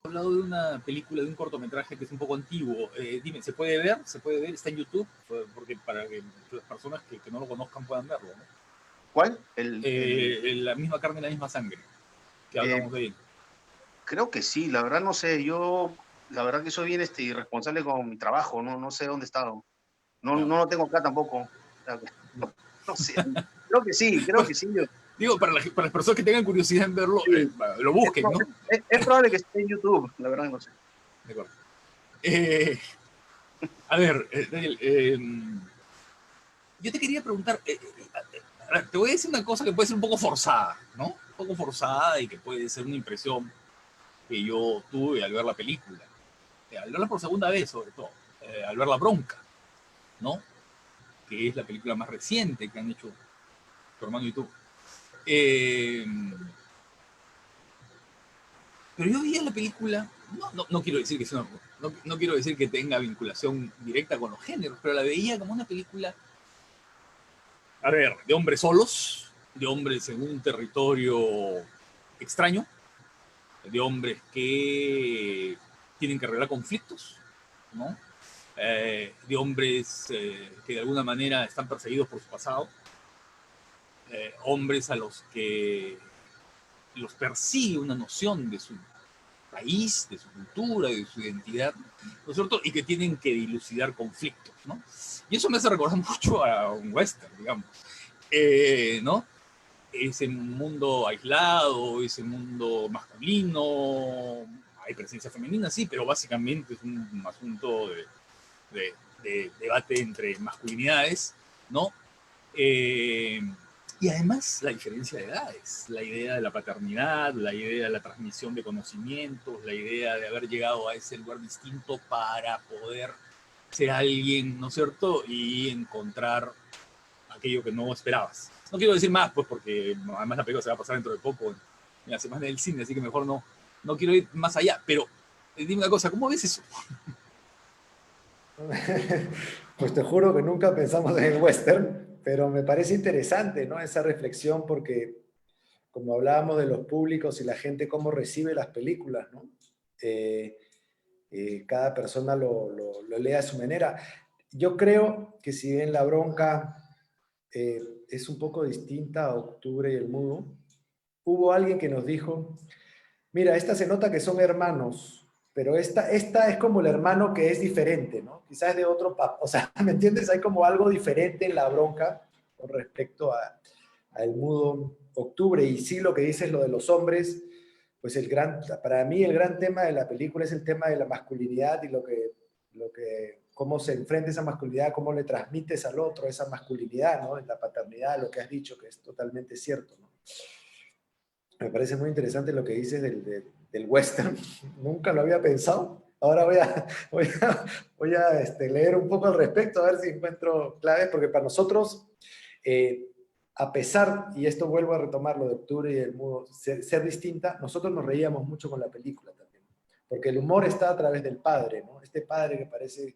He hablado de una película, de un cortometraje que es un poco antiguo. Dime, ¿se puede ver? ¿Se puede ver? ¿Está en YouTube? Porque para que las personas que no lo conozcan puedan verlo, ¿no? ¿Cuál? La misma carne, la misma sangre, que hablamos de él. Creo que sí, la verdad no sé, la verdad que soy bien irresponsable con mi trabajo, no sé dónde he estado. No lo tengo acá tampoco. O sea, no sé, creo que sí. Digo, para las personas que tengan curiosidad en verlo, Sí. lo busquen, ¿no? Es probable que esté en YouTube, la verdad no sé. De acuerdo. A ver, Daniel, yo te quería preguntar, a ver, te voy a decir una cosa que puede ser un poco forzada, ¿no? Un poco forzada y que puede ser una impresión que yo tuve al ver la película. Al verla por segunda vez, sobre todo. Al ver La Bronca, ¿no? Que es la película más reciente que han hecho tu hermano y tú. Pero yo veía la película, no quiero decir que sea no quiero decir que tenga vinculación directa con los géneros, pero la veía como una película, a ver, de hombres solos, de hombres en un territorio extraño, de hombres que tienen que arreglar conflictos, ¿no? De hombres que de alguna manera están perseguidos por su pasado, hombres a los que los persigue una noción de su país, de su cultura, de su identidad, ¿no es cierto? Y que tienen que dilucidar conflictos, ¿no? Y eso me hace recordar mucho a un western, digamos, ¿no? Ese mundo aislado, ese mundo masculino, hay presencia femenina, sí, pero básicamente es un asunto de debate entre masculinidades, ¿no? Y además la diferencia de edades, la idea de la paternidad, la idea de la transmisión de conocimientos, la idea de haber llegado a ese lugar distinto para poder ser alguien, ¿no es cierto? Y encontrar aquello que no esperabas. No quiero decir más, pues, porque además la película se va a pasar dentro de poco en la semana del cine, así que mejor no quiero ir más allá. Pero dime una cosa, ¿cómo ves eso? Pues te juro que nunca pensamos en el western, pero me parece interesante, ¿no? Esa reflexión porque, como hablábamos de los públicos y la gente cómo recibe las películas, ¿no? cada persona lo lee a su manera. Yo creo que si bien La Bronca es un poco distinta a Octubre y El Mudo, hubo alguien que nos dijo, mira, esta se nota que son hermanos, pero esta es como el hermano que es diferente, ¿no? Quizás es de otro papá, o sea, ¿me entiendes? Hay como algo diferente en La Bronca con respecto a El Mudo Octubre, y sí lo que dices, lo de los hombres, pues para mí el gran tema de la película es el tema de la masculinidad y cómo se enfrenta esa masculinidad, cómo le transmites al otro esa masculinidad, ¿no? En la paternidad, lo que has dicho, que es totalmente cierto, ¿no? Me parece muy interesante lo que dices del western. Nunca lo había pensado. Ahora voy a leer un poco al respecto, a ver si encuentro claves, porque para nosotros, a pesar, y esto vuelvo a retomar lo de Octubre y El Mudo, ser distinta, nosotros nos reíamos mucho con la película también, porque el humor está a través del padre, ¿no? Este padre que parece,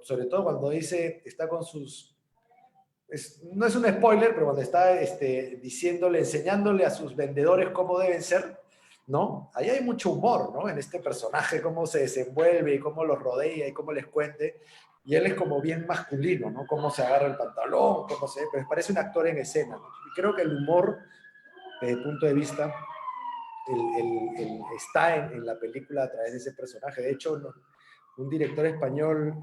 sobre todo cuando dice, está con sus... no es un spoiler, pero cuando está diciéndole, enseñándole a sus vendedores cómo deben ser, ¿no? Ahí hay mucho humor, ¿no? En este personaje, cómo se desenvuelve y cómo los rodea y cómo les cuente. Y él es como bien masculino, ¿no? Cómo se agarra el pantalón, pero parece un actor en escena, ¿no? Y creo que el humor, desde el punto de vista, está en la película a través de ese personaje. De hecho, un director español,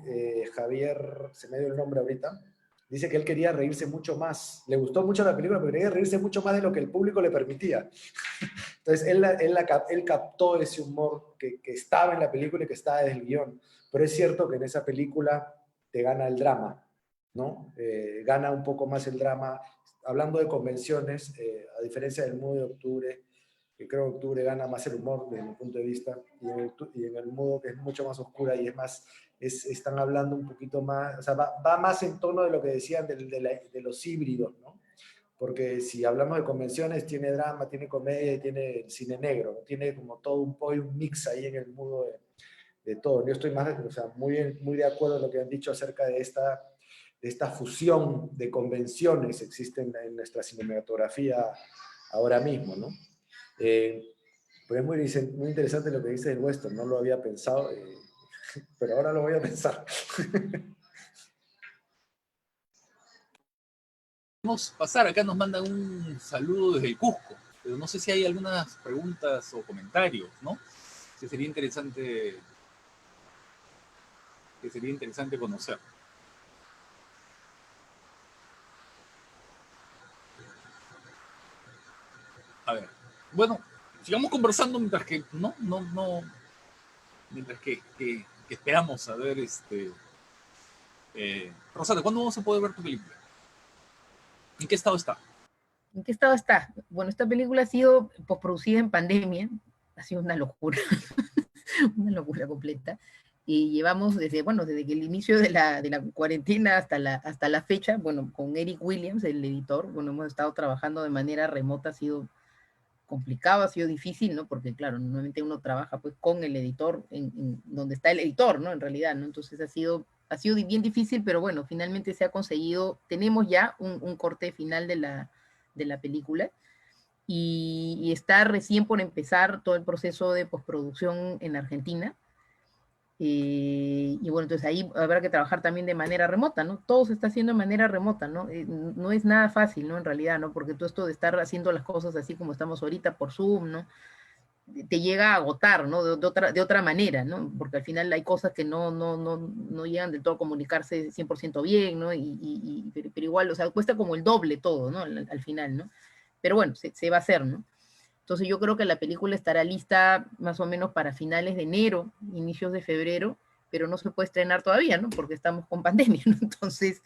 Javier, se me dio el nombre ahorita, dice que él quería reírse mucho más. Le gustó mucho la película, pero quería reírse mucho más de lo que el público le permitía. Entonces, él captó ese humor que estaba en la película y que estaba desde el guión. Pero es cierto que en esa película te gana el drama, ¿no? Gana un poco más el drama. Hablando de convenciones, a diferencia del Mudo de Octubre, que creo que Octubre gana más el humor desde mi punto de vista, y en el Mudo, que es mucho más oscura y es más... están hablando un poquito más, o sea, va más en tono de lo que decían de los híbridos, ¿no? Porque si hablamos de convenciones, tiene drama, tiene comedia y tiene cine negro, ¿no? Tiene como todo un mix ahí en el Mudo de todo. Yo estoy más, o sea, muy de acuerdo en lo que han dicho acerca de esta fusión de convenciones que existe en nuestra cinematografía ahora mismo, ¿no? Pues es muy interesante lo que dice del western, no lo había pensado, pero ahora lo voy a pensar. Vamos a pasar, acá nos mandan un saludo desde el Cusco, pero no sé si hay algunas preguntas o comentarios, ¿no? Que sería interesante conocer. A ver, bueno, sigamos conversando mientras que, mientras que esperamos a ver, Rosana, ¿cuándo vamos a poder ver tu película? ¿En qué estado está? ¿En qué estado está? Bueno, esta película ha sido postproducida en pandemia, ha sido una locura, una locura completa. Y llevamos desde que el inicio de la cuarentena hasta la fecha, bueno, con Eric Williams, el editor, bueno, hemos estado trabajando de manera remota, ha sido complicado, ha sido difícil, ¿no? Porque, claro, normalmente uno trabaja pues con el editor, en donde está el editor, ¿no? En realidad, ¿no? Entonces ha sido bien difícil, pero bueno, finalmente se ha conseguido, tenemos ya un corte final de la película, y está recién por empezar todo el proceso de postproducción en Argentina. Y bueno, entonces ahí habrá que trabajar también de manera remota, ¿no? Todo se está haciendo de manera remota, ¿no? No es nada fácil, ¿no? En realidad, ¿no? Porque todo esto de estar haciendo las cosas así como estamos ahorita por Zoom, ¿no? Te llega a agotar, ¿no? De otra manera, ¿no? Porque al final hay cosas que no llegan del todo a comunicarse 100% bien, ¿no? Pero igual, o sea, cuesta como el doble todo, ¿no? Al final, ¿no? Pero bueno, se va a hacer, ¿no? Entonces yo creo que la película estará lista más o menos para finales de enero, inicios de febrero, pero no se puede estrenar todavía, ¿no? Porque estamos con pandemia, ¿no? Entonces,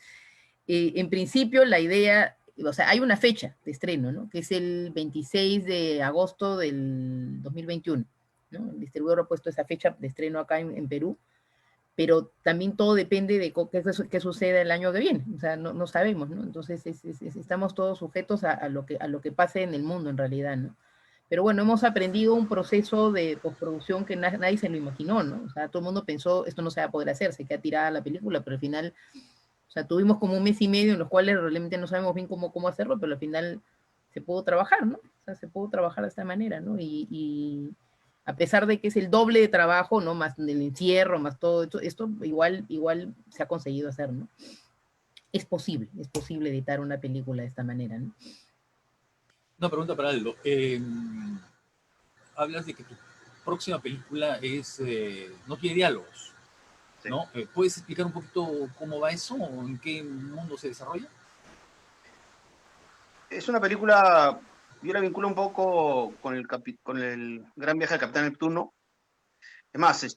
en principio la idea, o sea, hay una fecha de estreno, ¿no? Que es el 26 de agosto del 2021, ¿no? El distribuidor ha puesto esa fecha de estreno acá en Perú, pero también todo depende de qué suceda el año que viene, o sea, no sabemos, ¿no? Entonces estamos todos sujetos a lo que pase en el mundo en realidad, ¿no? Pero bueno, hemos aprendido un proceso de postproducción que nadie se lo imaginó, ¿no? O sea, todo el mundo pensó, esto no se va a poder hacer, se queda tirada la película, pero al final, o sea, tuvimos como un mes y medio en los cuales realmente no sabemos bien cómo hacerlo, pero al final se pudo trabajar, ¿no? O sea, se pudo trabajar de esta manera, ¿no? A pesar de que es el doble de trabajo, ¿no? Más el encierro, más todo esto igual se ha conseguido hacer, ¿no? Es posible editar una película de esta manera, ¿no? Una pregunta para Aldo. Hablas de que tu próxima película no tiene diálogos, Sí. ¿no? ¿Puedes explicar un poquito cómo va eso o en qué mundo se desarrolla? Es una película, yo la vinculo un poco con con el Gran Viaje del Capitán Neptuno. Es más,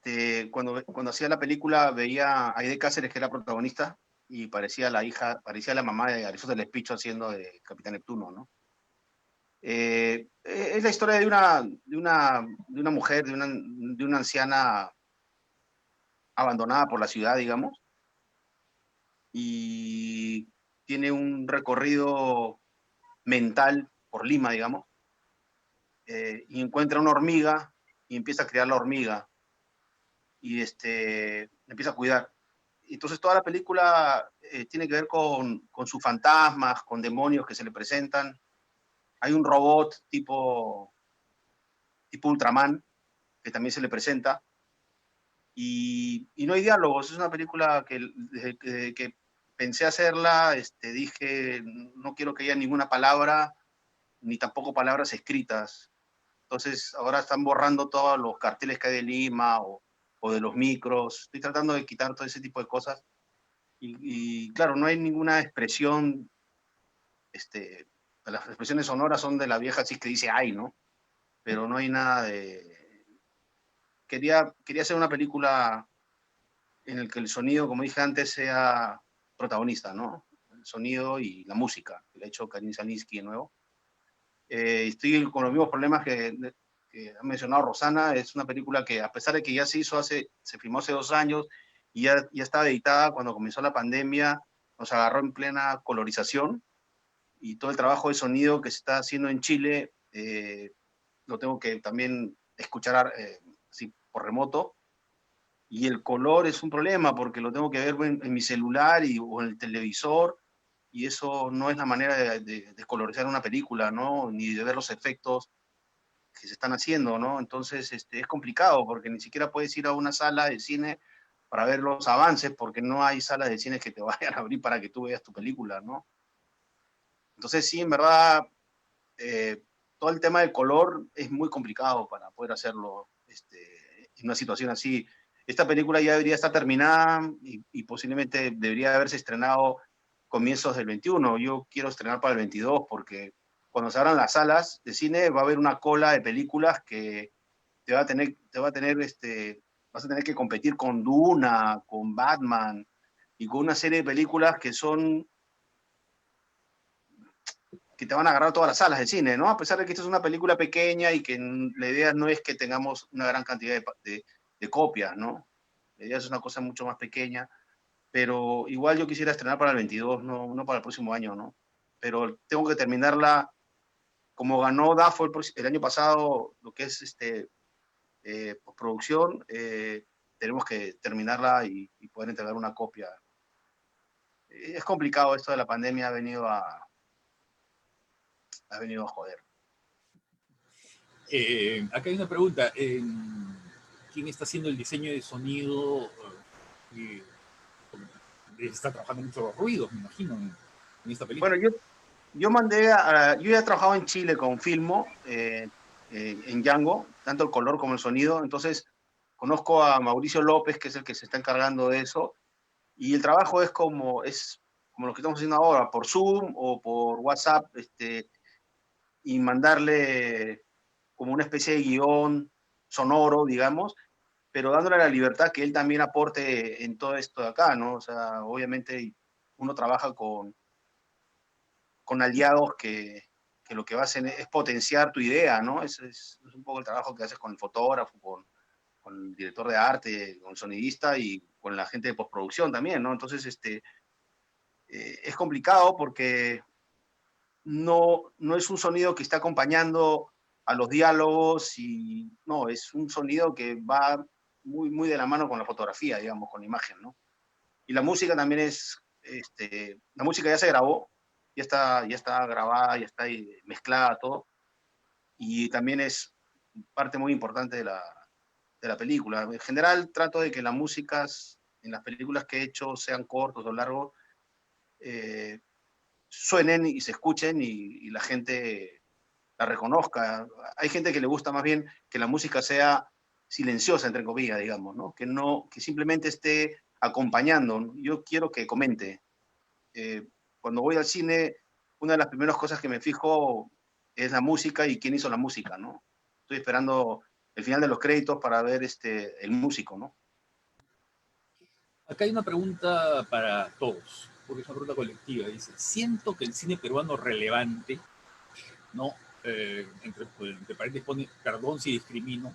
cuando hacía la película veía a Aide Cáceres, que era protagonista, y parecía la mamá de Aristóteles Picho haciendo de Capitán Neptuno, ¿no? Es la historia de una mujer, de una anciana abandonada por la ciudad, digamos, y tiene un recorrido mental por Lima, digamos, y encuentra una hormiga y empieza a criar la hormiga y empieza a cuidar. Entonces toda la película tiene que ver con sus fantasmas, con demonios que se le presentan. Hay un robot tipo Ultraman que también se le presenta. Y no hay diálogos. Es una película que desde que pensé hacerla, dije, no quiero que haya ninguna palabra, ni tampoco palabras escritas. Entonces ahora están borrando todos los carteles que hay de Lima o de los micros. Estoy tratando de quitar todo ese tipo de cosas. Y claro, no hay ninguna expresión, las expresiones sonoras son de la vieja así que dice ay, ¿no? Pero no hay nada de... Quería hacer una película en el que el sonido, como dije antes, sea protagonista, ¿no? El sonido y la música, que le ha hecho Karin Salinsky de nuevo. Estoy con los mismos problemas que ha mencionado Rosana. Es una película que, a pesar de que ya se filmó hace 2 años y ya estaba editada cuando comenzó la pandemia, nos agarró en plena colorización y todo el trabajo de sonido que se está haciendo en Chile lo tengo que también escuchar así por remoto. Y el color es un problema porque lo tengo que ver en mi celular o en el televisor, y eso no es la manera de colorizar una película, ¿no? Ni de ver los efectos que se están haciendo, ¿no? Entonces, es complicado porque ni siquiera puedes ir a una sala de cine para ver los avances porque no hay salas de cine que te vayan a abrir para que tú veas tu película, ¿no? Entonces, sí, en verdad, todo el tema del color es muy complicado para poder hacerlo en una situación así. Esta película ya debería estar terminada y posiblemente debería haberse estrenado comienzos del 21. Yo quiero estrenar para el 22 porque cuando se abran las salas de cine va a haber una cola de películas que vas a tener que competir con Duna, con Batman y con una serie de películas que te van a agarrar todas las salas de cine, ¿no? A pesar de que esta es una película pequeña y que la idea no es que tengamos una gran cantidad de copias, ¿no? La idea es una cosa mucho más pequeña, pero igual yo quisiera estrenar para el 22, no para el próximo año, ¿no? Pero tengo que terminarla, como ganó DAFO el año pasado, lo que es postproducción, tenemos que terminarla y poder entregar una copia. Es complicado esto de la pandemia, ha venido a joder. Acá hay una pregunta. ¿Quién está haciendo el diseño de sonido? Está trabajando mucho los ruidos, me imagino, en esta película. Bueno, yo ya he trabajado en Chile con Filmo, en Django, tanto el color como el sonido, entonces conozco a Mauricio López, que es el que se está encargando de eso, y el trabajo es como lo que estamos haciendo ahora, por Zoom o por WhatsApp, y mandarle como una especie de guión sonoro, digamos, pero dándole la libertad que él también aporte en todo esto de acá, ¿no? O sea, obviamente uno trabaja con aliados que lo que hacen es potenciar tu idea, ¿no? Es un poco el trabajo que haces con el fotógrafo, con el director de arte, con el sonidista y con la gente de postproducción también, ¿no? Entonces, es complicado porque no es un sonido que está acompañando a los diálogos y no, es un sonido que va muy, muy de la mano con la fotografía, digamos, con la imagen, ¿no? Y la música también la música ya se grabó, ya está grabada, ya está ahí mezclada todo, y también es parte muy importante de la película. En general, trato de que las músicas en las películas que he hecho, sean cortos o largos, suenen y se escuchen y la gente la reconozca. Hay gente que le gusta más bien que la música sea silenciosa, entre comillas, digamos, ¿no? Que simplemente esté acompañando. Yo quiero que comente. Cuando voy al cine, una de las primeras cosas que me fijo es la música y quién hizo la música, ¿no? Estoy esperando el final de los créditos para ver el músico, ¿no? Acá hay una pregunta para todos, porque es una pregunta colectiva. Dice, siento que el cine peruano relevante, ¿no? Entre paréntesis pone, perdón si discrimino,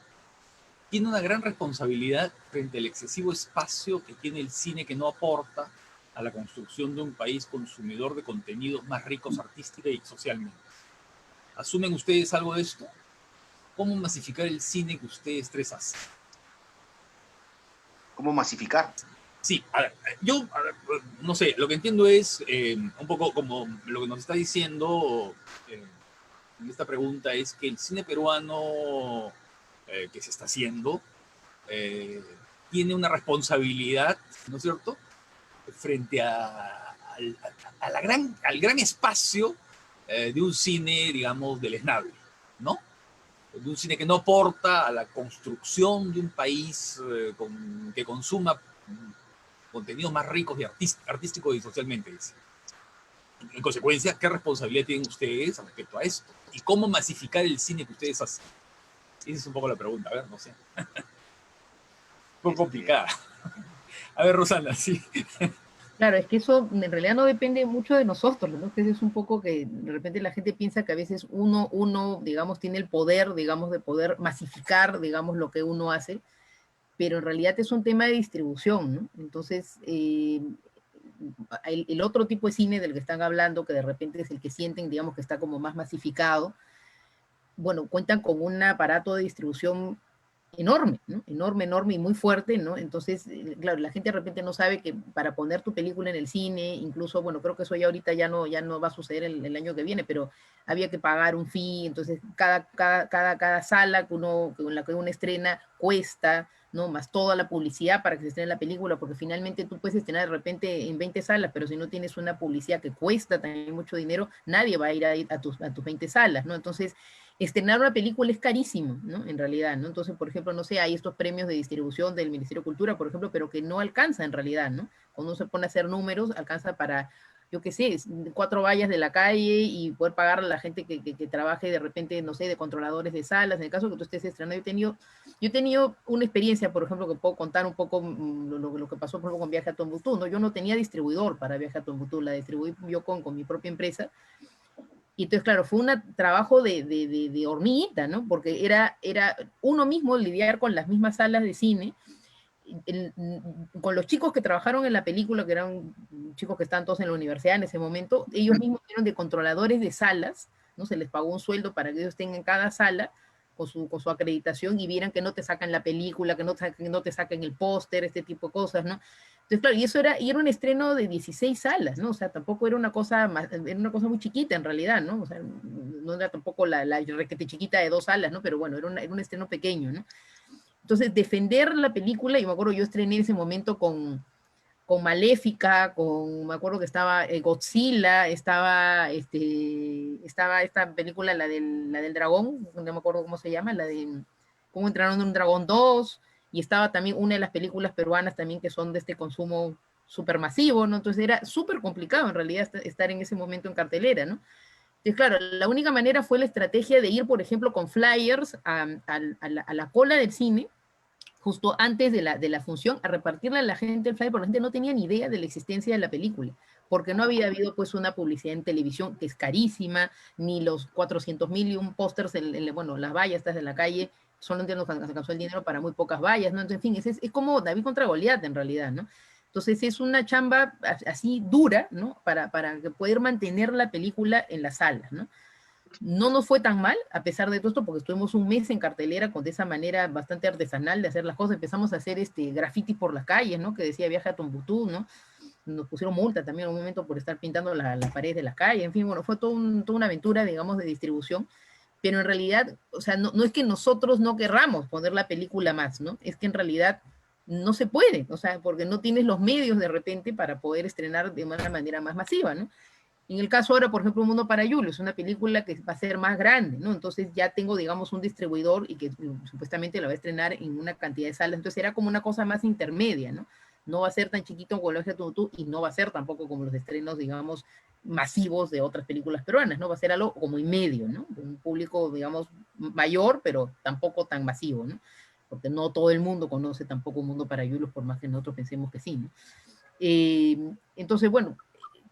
tiene una gran responsabilidad frente al excesivo espacio que tiene el cine que no aporta a la construcción de un país consumidor de contenidos más ricos artística y socialmente. ¿Asumen ustedes algo de esto? ¿Cómo masificar el cine que ustedes tres hacen? ¿Cómo masificar? Sí, a ver, yo, no sé, lo que entiendo es un poco como lo que nos está diciendo en esta pregunta es que el cine peruano que se está haciendo tiene una responsabilidad, ¿no es cierto?, frente al gran espacio de un cine, digamos, deleznable, ¿no? De un cine que no aporta a la construcción de un país que consuma contenidos más ricos y artísticos y socialmente. En consecuencia, ¿qué responsabilidad tienen ustedes respecto a esto? ¿Y cómo masificar el cine que ustedes hacen? Esa es un poco la pregunta, a ver, no sé. Un poco complicada. A ver, Rosana, sí. Claro, es que eso en realidad no depende mucho de nosotros, ¿no? Que es un poco que de repente la gente piensa que a veces uno, digamos, tiene el poder, digamos, de poder masificar, digamos, lo que uno hace, pero en realidad es un tema de distribución, ¿no? Entonces, el otro tipo de cine del que están hablando, que de repente es el que sienten, digamos, que está como más masificado, bueno, cuentan con un aparato de distribución enorme, ¿no? Enorme, enorme y muy fuerte, ¿no? Entonces, claro, la gente de repente no sabe que para poner tu película en el cine, incluso, bueno, creo que eso ya ahorita ya no va a suceder el año que viene, pero había que pagar un fee, entonces cada sala en la que uno estrena cuesta, ¿no? Más toda la publicidad para que se estrene la película, porque finalmente tú puedes estrenar de repente en 20 salas, pero si no tienes una publicidad que cuesta también mucho dinero, nadie va a ir a tus 20 salas, ¿no? Entonces, estrenar una película es carísimo, ¿no? En realidad, ¿no? Entonces, por ejemplo, no sé, hay estos premios de distribución del Ministerio de Cultura, por ejemplo, pero que no alcanza en realidad, ¿no? Cuando uno se pone a hacer números, alcanza para, yo qué sé, 4 vallas de la calle y poder pagar a la gente que trabaje de repente, no sé, de controladores de salas. En el caso que tú estés estrenando, yo he tenido una experiencia, por ejemplo, que puedo contar un poco lo que pasó, por ejemplo, con Viaje a Tombuctú, ¿no? Yo no tenía distribuidor para Viaje a Tombuctú, la distribuí yo con mi propia empresa. Y entonces, claro, fue un trabajo de hormiguita, ¿no? Porque era uno mismo lidiar con las mismas salas de cine, con los chicos que trabajaron en la película, que eran chicos que estaban todos en la universidad en ese momento, ellos mismos eran de controladores de salas, ¿no? Se les pagó un sueldo para que ellos estén en cada sala con su acreditación y vieran que no te sacan la película, que no te saquen el póster, este tipo de cosas, ¿no? Entonces, claro, y era un estreno de 16 salas, ¿no? O sea, tampoco era una cosa era una cosa muy chiquita en realidad, ¿no? O sea, no era tampoco la requete chiquita de 2 salas, ¿no? Pero bueno, era un estreno pequeño, ¿no? Entonces, defender la película, y me acuerdo, yo estrené en ese momento con Maléfica, me acuerdo que estaba Godzilla, estaba esta película, la del dragón, no me acuerdo cómo se llama, la de Cómo entrenar a un dragón 2, y estaba también una de las películas peruanas también que son de este consumo supermasivo, ¿no? Entonces era súper complicado en realidad estar en ese momento en cartelera, ¿no? Entonces, claro, la única manera fue la estrategia de ir, por ejemplo, con flyers a la cola del cine, justo antes de la función, a repartirle a la gente el flyer, porque la gente no tenía ni idea de la existencia de la película, porque no había habido pues una publicidad en televisión que es carísima, ni los 400,000 y un pósters, bueno, las vallas estas de la calle, solamente nos alcanzó el dinero para muy pocas vallas, ¿no? Entonces, en fin, es como David contra Goliat en realidad, ¿no? Entonces es una chamba así dura, ¿no? Para poder mantener la película en las salas, ¿no? No nos fue tan mal, a pesar de todo esto, porque estuvimos un mes en cartelera con de esa manera bastante artesanal de hacer las cosas. Empezamos a hacer grafitis por las calles, ¿no? Que decía Viaje a Tombuctú, ¿no? Nos pusieron multa también en un momento por estar pintando las paredes de las calles. En fin, bueno, fue toda una aventura, digamos, de distribución. pero en realidad, o sea, no es que nosotros no querramos poner la película más, ¿no? Es que en realidad no se puede, o sea, porque no tienes los medios de repente para poder estrenar de una manera más masiva, ¿no? En el caso ahora, por ejemplo, Un Mundo para Julio, es una película que va a ser más grande, ¿no? Entonces ya tengo, digamos, un distribuidor y que supuestamente la va a estrenar en una cantidad de salas, entonces era como una cosa más intermedia, ¿no? No va a ser tan chiquito como Colegio Tuntú y no va a ser tampoco como los estrenos, digamos, masivos de otras películas peruanas, ¿no? Va a ser algo como en medio, ¿no? Un público, digamos, mayor, pero tampoco tan masivo, ¿no? Porque no todo el mundo conoce tampoco Un Mundo para Julius, por más que nosotros pensemos que sí, ¿no? Entonces, bueno,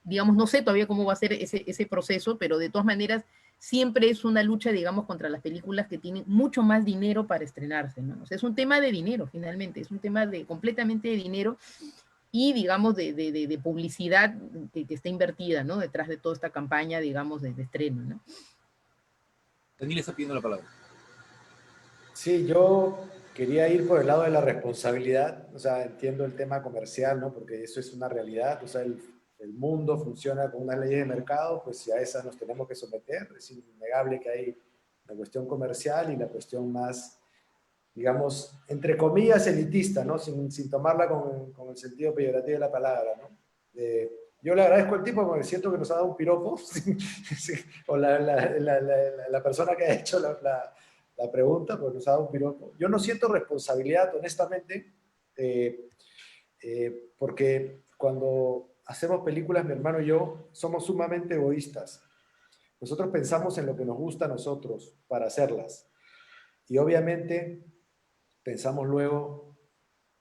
digamos, no sé todavía cómo va a ser ese proceso, pero de todas maneras siempre es una lucha, digamos, contra las películas que tienen mucho más dinero para estrenarse, ¿no? O sea, es un tema de dinero, finalmente, es un tema completamente de dinero y, digamos, de publicidad que está invertida, ¿no? Detrás de toda esta campaña, digamos, de estreno, ¿no? Daniel está pidiendo la palabra. Sí, yo quería ir por el lado de la responsabilidad, o sea, entiendo el tema comercial, ¿no? Porque eso es una realidad, o sea, el mundo funciona con unas leyes de mercado, pues si a esas nos tenemos que someter, es innegable que hay la cuestión comercial y la cuestión más, digamos, entre comillas, elitista, ¿no? Sin tomarla con el sentido peyorativo de la palabra, ¿no? Yo le agradezco al tipo porque siento que nos ha dado un piropo, o la persona que ha hecho la pregunta, pues nos ha dado un piropo. Yo no siento responsabilidad, honestamente, porque cuando hacemos películas, mi hermano y yo, somos sumamente egoístas. Nosotros pensamos en lo que nos gusta a nosotros para hacerlas. Y obviamente pensamos luego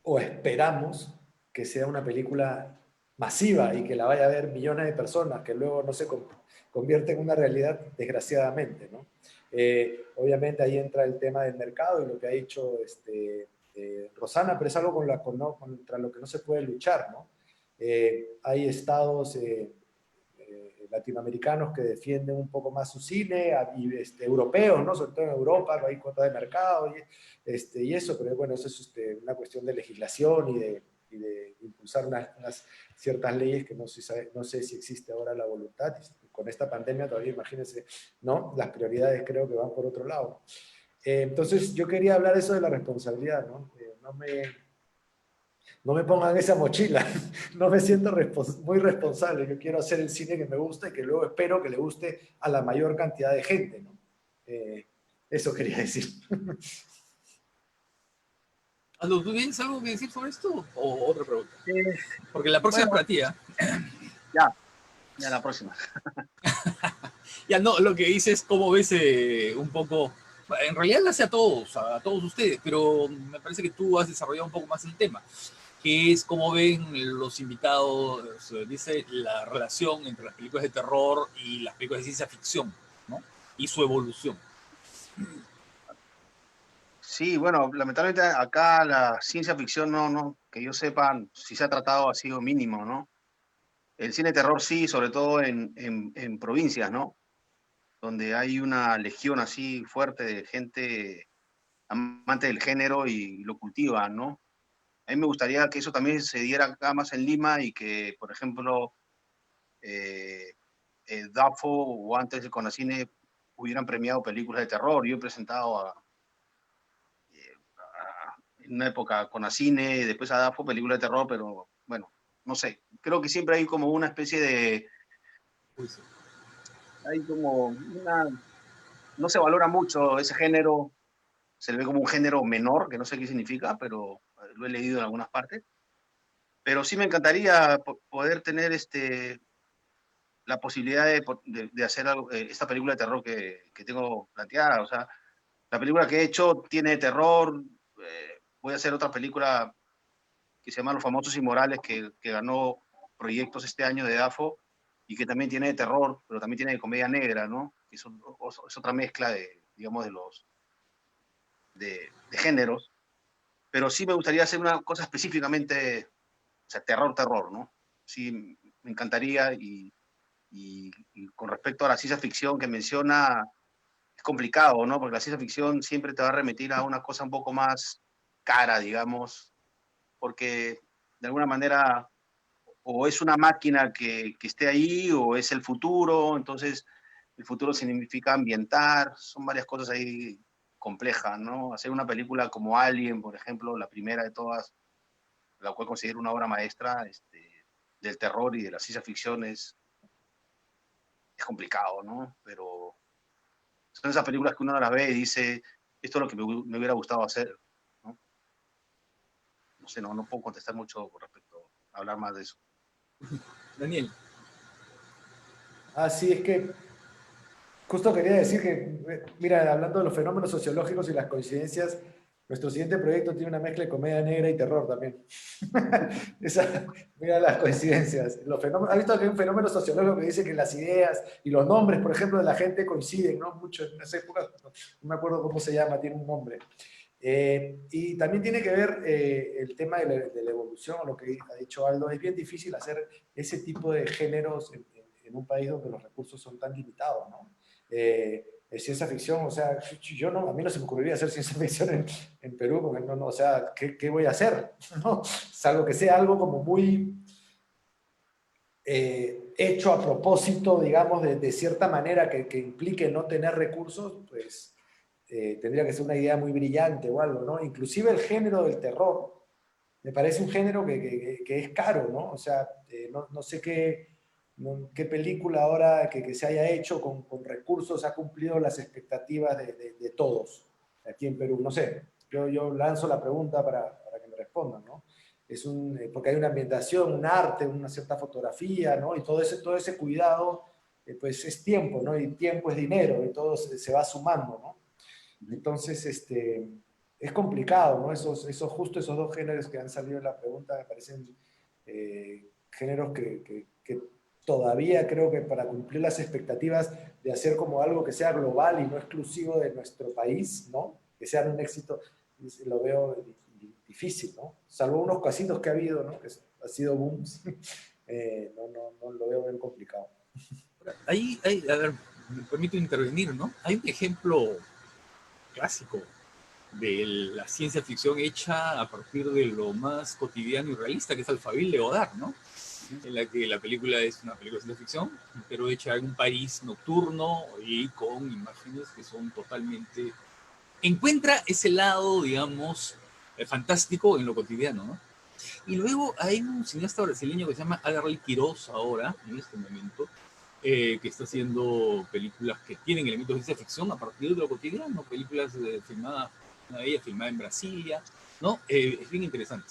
o esperamos que sea una película masiva y que la vaya a ver millones de personas, que luego no se convierte en una realidad, desgraciadamente, ¿no? Obviamente ahí entra el tema del mercado y lo que ha dicho Rosana, pero es algo contra lo que no se puede luchar, ¿no? Hay estados latinoamericanos que defienden un poco más su cine, y europeos, ¿no? Sobre todo en Europa, no hay cuota de mercado y eso, pero bueno, eso es una cuestión de legislación y de impulsar unas ciertas leyes que no sé si existe ahora la voluntad. Y con esta pandemia todavía, imagínense, ¿no? Las prioridades creo que van por otro lado. Entonces yo quería hablar eso de la responsabilidad, ¿no? No me pongan esa mochila, no me siento muy responsable, yo quiero hacer el cine que me gusta y que luego espero que le guste a la mayor cantidad de gente, ¿no? Eso quería decir. Aldo, ¿tú tienes algo que decir sobre esto o otra pregunta? Eh, Porque la próxima bueno, es para ti, ¿eh? ya la próxima. Ya no, lo que dices es cómo ves un poco, en realidad lo hace a todos ustedes, pero me parece que tú has desarrollado un poco más el tema, que es cómo ven los invitados, dice, la relación entre las películas de terror y las películas de ciencia ficción, ¿no? Y su evolución. Sí, bueno, lamentablemente acá la ciencia ficción que yo sepa, si se ha tratado ha sido mínimo, ¿no? El cine de terror sí, sobre todo en provincias, ¿no? Donde hay una legión así fuerte de gente amante del género y lo cultiva, ¿no? A mí me gustaría que eso también se diera acá más en Lima y que, por ejemplo, DAFO o antes de Conacine hubieran premiado películas de terror. Yo he presentado en una época Conacine, después a DAFO películas de terror, pero bueno, no sé. Creo que siempre hay como una especie de... Hay como una... No se valora mucho ese género, se le ve como un género menor, que no sé qué significa, pero lo he leído en algunas partes. Pero sí me encantaría poder tener la posibilidad de hacer esta película de terror que tengo planteada. O sea, la película que he hecho tiene terror. Voy a hacer otra película que se llama Los Famosos Inmorales, que ganó proyectos este año de DAFO y que también tiene de terror, pero también tiene de comedia negra, ¿no? Que es otra mezcla digamos, de géneros. Pero sí me gustaría hacer una cosa específicamente, o sea, terror, ¿no? Sí, me encantaría y con respecto a la ciencia ficción que menciona, es complicado, ¿no? Porque la ciencia ficción siempre te va a remitir a una cosa un poco más cara, digamos, porque de alguna manera o es una máquina que esté ahí o es el futuro, entonces el futuro significa ambientar, son varias cosas ahí complejas, ¿no? Hacer una película como Alien, por ejemplo, la primera de todas, la cual considero una obra maestra del terror y de la ciencia ficción es complicado, ¿no? Pero son esas películas que uno las ve y dice, esto es lo que me hubiera gustado hacer, ¿no? No sé, no puedo contestar mucho con respecto a hablar más de eso. Daniel. Sí, es que justo quería decir que, mira, hablando de los fenómenos sociológicos y las coincidencias, nuestro siguiente proyecto tiene una mezcla de comedia negra y terror también. Mira las coincidencias. ¿Has visto que hay un fenómeno sociológico que dice que las ideas y los nombres, por ejemplo, de la gente coinciden, ¿no? Mucho en esa época, no me acuerdo cómo se llama, tiene un nombre. Y también tiene que ver el tema de la evolución, lo que ha dicho Aldo. Es bien difícil hacer ese tipo de géneros en un país donde los recursos son tan limitados, ¿no? Ciencia ficción, o sea, a mí no se me ocurriría hacer ciencia ficción en Perú, porque no, o sea, ¿qué voy a hacer? ¿No? Salvo que sea algo como muy hecho a propósito, digamos, de cierta manera que implique no tener recursos, pues tendría que ser una idea muy brillante o algo, ¿no? Inclusive el género del terror, me parece un género que es caro, ¿no? O sea, no sé qué película ahora que se haya hecho con recursos ha cumplido las expectativas de todos aquí en Perú. No sé, yo lanzo la pregunta para que me respondan, ¿no? Porque hay una ambientación, un arte, una cierta fotografía, ¿no? Y todo ese cuidado, pues es tiempo, ¿no? Y tiempo es dinero, y todo se va sumando, ¿no? Entonces, es complicado, ¿no? Justo esos dos géneros que han salido en la pregunta me parecen géneros que todavía creo que para cumplir las expectativas de hacer como algo que sea global y no exclusivo de nuestro país, ¿no? Que sean un éxito, lo veo difícil, ¿no? Salvo unos casitos que ha habido, ¿no? Que ha sido booms, no lo veo bien complicado. Ahí, a ver, me permito intervenir, ¿no? Hay un ejemplo clásico de la ciencia ficción hecha a partir de lo más cotidiano y realista, que es Alphaville de Godard, ¿no? En la que la película es una película de ciencia ficción, pero hecha en un París nocturno y con imágenes que son totalmente... Encuentra ese lado, digamos, fantástico en lo cotidiano, ¿no? Y luego hay un cineasta brasileño que se llama Adarly Quiroz ahora, en este momento, que está haciendo películas que tienen elementos de ciencia ficción a partir de lo cotidiano, películas filmadas, una de ellas filmada en Brasilia, ¿no? Es bien interesante.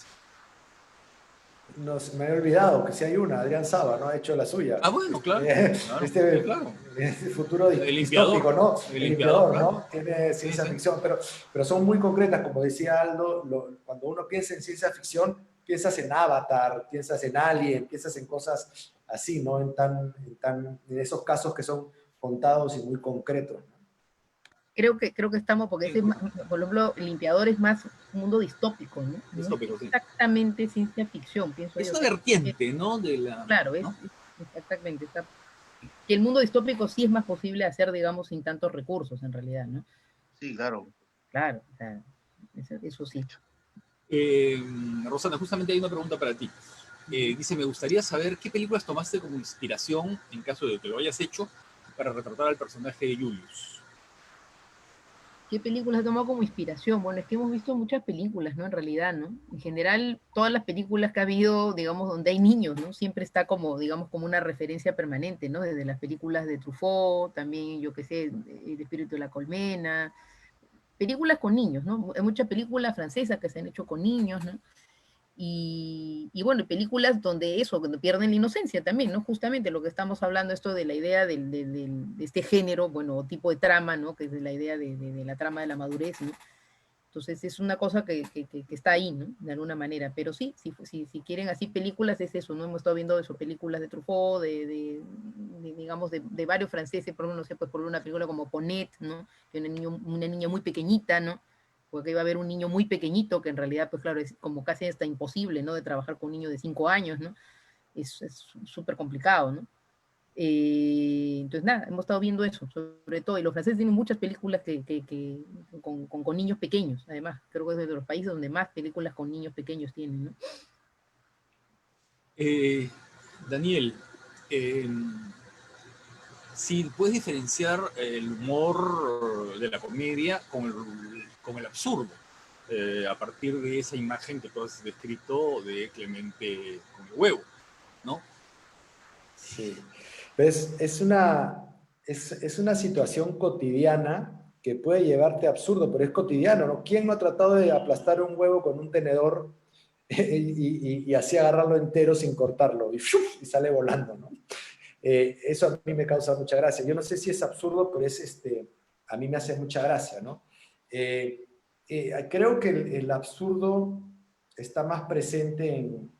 Me había olvidado que si hay una, Adrián Saba, ¿no? Ha hecho la suya. Ah, bueno, claro. Claro, sí, claro. Este futuro El distópico, limpiador. ¿no? El El limpiador, claro. ¿no? Tiene ciencia Sí. ficción, pero son muy concretas, como decía Aldo, cuando uno piensa en ciencia ficción, piensas en Avatar, piensas en Alien, piensas en cosas así, ¿no? En esos casos que son contados y muy concretos, ¿no? Creo que estamos, porque ese, por ejemplo, el limpiador es más un mundo distópico, ¿no? Distópico, No es sí. exactamente ciencia ficción, pienso es yo. una vertiente, ¿no? De la, claro, ¿no? exactamente. Que el mundo distópico sí es más posible hacer, digamos, sin tantos recursos, en realidad, ¿no? Sí, claro. Claro, o sea, eso sí. Rosana, justamente hay una pregunta para ti. Dice, me gustaría saber qué películas tomaste como inspiración, en caso de que lo hayas hecho, para retratar al personaje de Julius. ¿Qué películas he tomado como inspiración? Bueno, es que hemos visto muchas películas, ¿no? En realidad, ¿no? En general, todas las películas que ha habido, digamos, donde hay niños, ¿no? Siempre está como, digamos, como una referencia permanente, ¿no? Desde las películas de Truffaut, también, yo qué sé, El espíritu de la colmena, películas con niños, ¿no? Hay muchas películas francesas que se han hecho con niños, ¿no? Y bueno, películas donde eso, donde pierden la inocencia también, ¿no? Justamente lo que estamos hablando, esto de la idea de este género, bueno, tipo de trama, ¿no? Que es la idea de la trama de la madurez, ¿no? Entonces es una cosa que está ahí, ¿no? De alguna manera. Pero sí, si quieren así películas, es eso, ¿no? Hemos estado viendo eso, películas de Truffaut, digamos, de varios franceses, por ejemplo, no sé, pues por una película como Ponette, ¿no? Que una niña muy pequeñita, ¿no? Porque iba a haber un niño muy pequeñito, que en realidad, pues claro, es como casi hasta imposible, ¿no? De trabajar con un niño de 5 años, ¿no? Es súper complicado, ¿no? Entonces, nada, hemos estado viendo eso, sobre todo, y los franceses tienen muchas películas con niños pequeños, además, creo que es de los países donde más películas con niños pequeños tienen, ¿no? Daniel, si puedes diferenciar el humor de la comedia con el absurdo, a partir de esa imagen que tú has descrito de Clemente con el huevo, ¿no? Sí. Pues es una situación cotidiana que puede llevarte a absurdo, pero es cotidiano, ¿no? ¿Quién no ha tratado de aplastar un huevo con un tenedor y así agarrarlo entero sin cortarlo y sale volando, ¿no? Eso a mí me causa mucha gracia. Yo no sé si es absurdo, pero a mí me hace mucha gracia, ¿no? Creo que el absurdo está más presente en,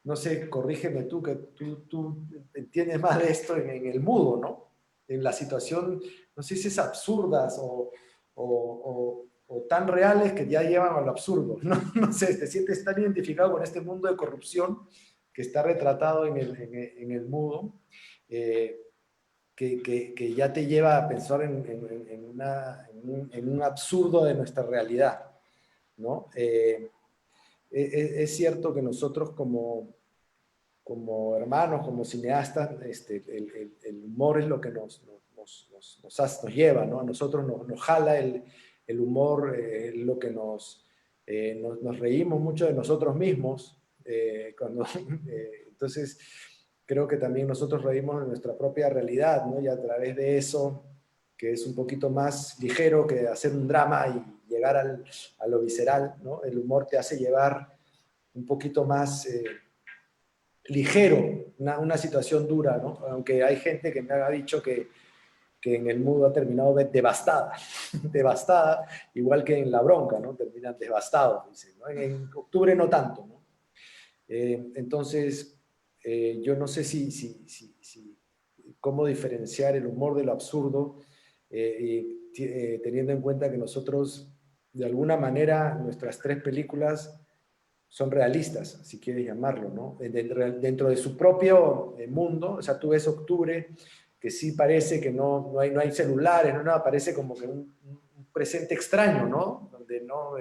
no sé, corrígeme tú, que tú entiendes más de esto en el mudo, ¿no? En la situación, no sé si es absurdas o tan reales que ya llevan a lo absurdo. No, no sé, te sientes tan identificado con este mundo de corrupción que está retratado en el mudo, que ya te lleva a pensar en un absurdo de nuestra realidad, ¿no? Es cierto que nosotros como hermanos, como cineastas, el humor es lo que nos lleva, ¿no? A nosotros nos jala el humor, lo que nos reímos mucho de nosotros mismos. Entonces, creo que también nosotros reímos de nuestra propia realidad, ¿no? Y a través de eso, que es un poquito más ligero que hacer un drama y llegar a lo visceral, ¿no? El humor te hace llevar un poquito más ligero una situación dura, ¿no? Aunque hay gente que me ha dicho que en el mudo ha terminado devastada, devastada, igual que en La Bronca, ¿no? Terminan devastados, dicen, ¿no? En octubre no tanto, ¿no? Entonces, yo no sé cómo diferenciar el humor de lo absurdo, teniendo en cuenta que nosotros, de alguna manera, nuestras tres películas son realistas, si quieres llamarlo, ¿no? Dentro de su propio mundo, o sea, tú ves Octubre, que sí parece que no hay celulares, no nada, parece como que un presente extraño, ¿no? Donde no,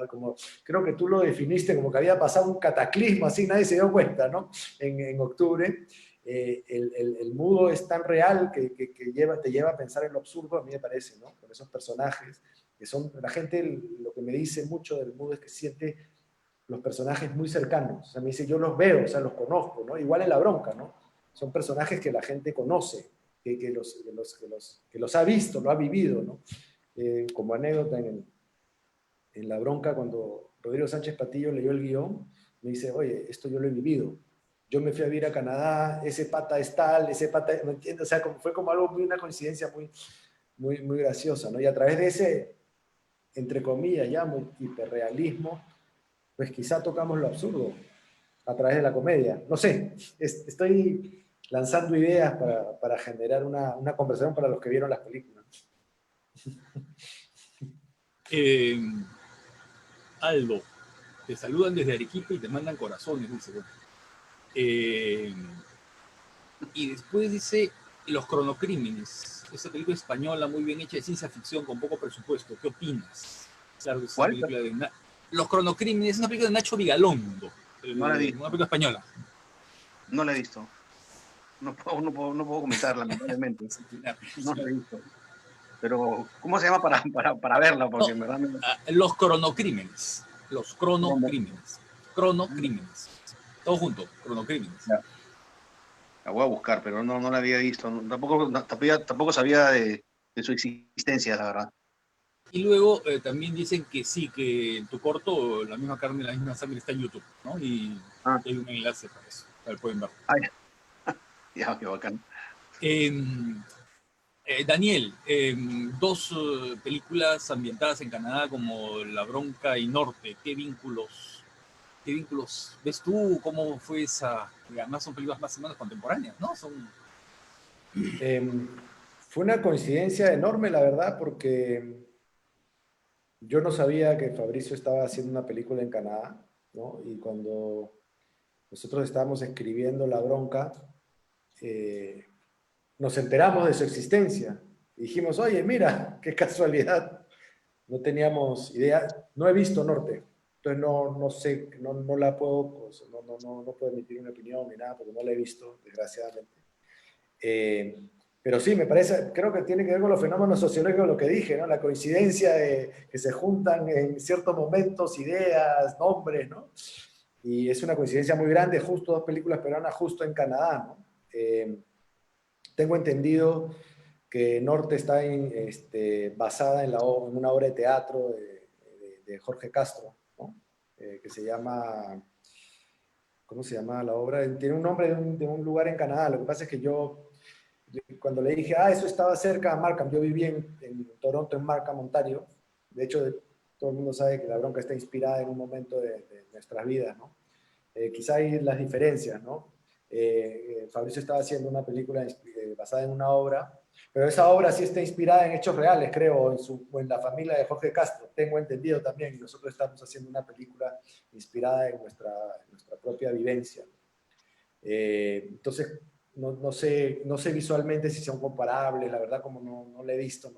como, creo que tú lo definiste como que había pasado un cataclismo, así nadie se dio cuenta, ¿no? En Octubre, el mudo es tan real que te lleva a pensar en lo absurdo, a mí me parece, ¿no? Con esos personajes, que son, la gente lo que me dice mucho del mudo es que siente los personajes muy cercanos. O sea, me dice, yo los veo, o sea, los conozco, ¿no? Igual en La Bronca, ¿no? Son personajes que la gente conoce, que los ha visto, lo ha vivido, ¿no? Como anécdota, en La Bronca, cuando Rodrigo Sánchez Patillo leyó el guión, me dice, oye, esto yo lo he vivido. Yo me fui a vivir a Canadá, ese pata es tal, ese pata, ¿me entiendes? O sea, fue como algo, una coincidencia muy graciosa, ¿no? Y a través de ese, entre comillas, ya, hiperrealismo, pues quizá tocamos lo absurdo a través de la comedia. No sé, estoy lanzando ideas para generar una conversación para los que vieron las películas. Aldo, te saludan desde Arequipa y te mandan corazones, dice. Y después dice Los Cronocrímenes, esa película española muy bien hecha de ciencia ficción con poco presupuesto. ¿Qué opinas? Claro, es una película de Los Cronocrímenes, es una película de Nacho Vigalondo, No la he visto. una película española. No la he visto. No puedo comentar, lamentablemente. No la he visto. Pero, ¿cómo se llama para verla? Porque en verdad Los Cronocrímenes. Los Cronocrímenes. Cronocrímenes. Todo junto, Cronocrímenes. Ya. La voy a buscar, pero no la había visto. Tampoco sabía de su existencia, la verdad. Y luego también dicen que sí, que en tu corto La misma carne, la misma sangre está en YouTube, ¿no? Y hay un enlace para eso, para que pueden ver. Ya, qué bacán. Daniel, dos películas ambientadas en Canadá como La Bronca y Norte, ¿qué vínculos ves tú? ¿Cómo fue esa? Además son películas más o menos contemporáneas, ¿no? Fue una coincidencia enorme, la verdad, porque yo no sabía que Fabricio estaba haciendo una película en Canadá, ¿no? Y cuando nosotros estábamos escribiendo La Bronca, nos enteramos de su existencia. Y dijimos, oye, mira, qué casualidad. No teníamos idea. No he visto Norte. Entonces no sé, no la puedo, pues, no puedo emitir una opinión ni nada porque no la he visto, desgraciadamente. Pero sí, me parece, creo que tiene que ver con los fenómenos sociológicos, lo que dije, ¿no? La coincidencia de que se juntan en ciertos momentos ideas, nombres, ¿no? Y es una coincidencia muy grande, justo dos películas peruanas justo en Canadá, ¿no? Tengo entendido que Norte está basada en una obra de teatro de Jorge Castro, ¿no? Que se llama, ¿cómo se llama la obra? Tiene un nombre de un lugar en Canadá. Lo que pasa es que yo, cuando le dije, eso estaba cerca de Markham, yo viví en Toronto, en Markham, Ontario. De hecho, todo el mundo sabe que La Bronca está inspirada en un momento de nuestras vidas, ¿no? Quizá hay las diferencias, ¿no? Fabricio estaba haciendo una película basada en una obra, pero esa obra sí está inspirada en hechos reales, creo, o en la familia de Jorge Castro, tengo entendido también, y nosotros estamos haciendo una película inspirada en nuestra propia vivencia. Entonces, no sé visualmente si son comparables, la verdad como no la he visto,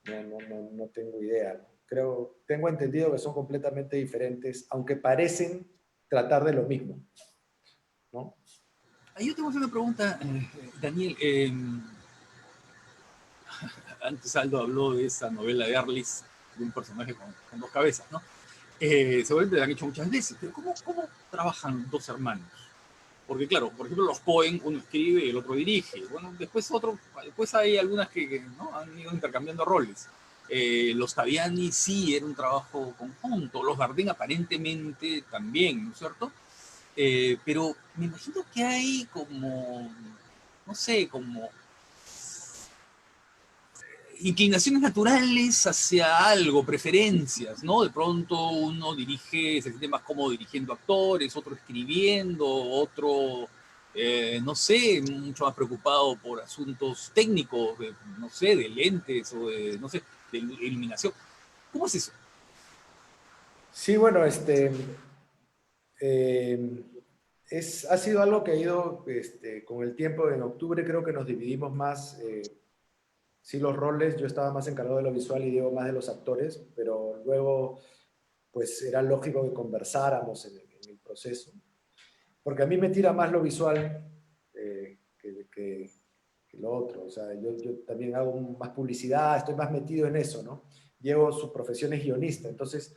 no tengo idea, ¿no? Tengo entendido que son completamente diferentes, aunque parecen tratar de lo mismo, ¿no? Ahí yo tengo una pregunta, Daniel. Antes Aldo habló de esa novela de Arlis, de un personaje con dos cabezas, ¿no? Seguramente la han hecho muchas veces, pero ¿cómo trabajan dos hermanos? Porque claro, por ejemplo, los Coen, uno escribe y el otro dirige. Bueno, después hay algunas que ¿no? han ido intercambiando roles. Los Taviani sí era un trabajo conjunto, los Dardenne aparentemente también, ¿no es cierto? Pero me imagino que hay como, no sé, como inclinaciones naturales hacia algo, preferencias, ¿no? De pronto uno se siente más cómodo dirigiendo actores, otro escribiendo, otro, no sé, mucho más preocupado por asuntos técnicos, no sé, de lentes o de, no sé, de iluminación. ¿Cómo es eso? Sí, bueno, ha sido algo que ha ido con el tiempo. En octubre creo que nos dividimos más, sí, los roles. Yo estaba más encargado de lo visual y Diego más de los actores, pero luego pues era lógico que conversáramos en el proceso, porque a mí me tira más lo visual que lo otro. O sea, yo también hago más publicidad, estoy más metido en eso, ¿no? Diego, su profesión es guionista, entonces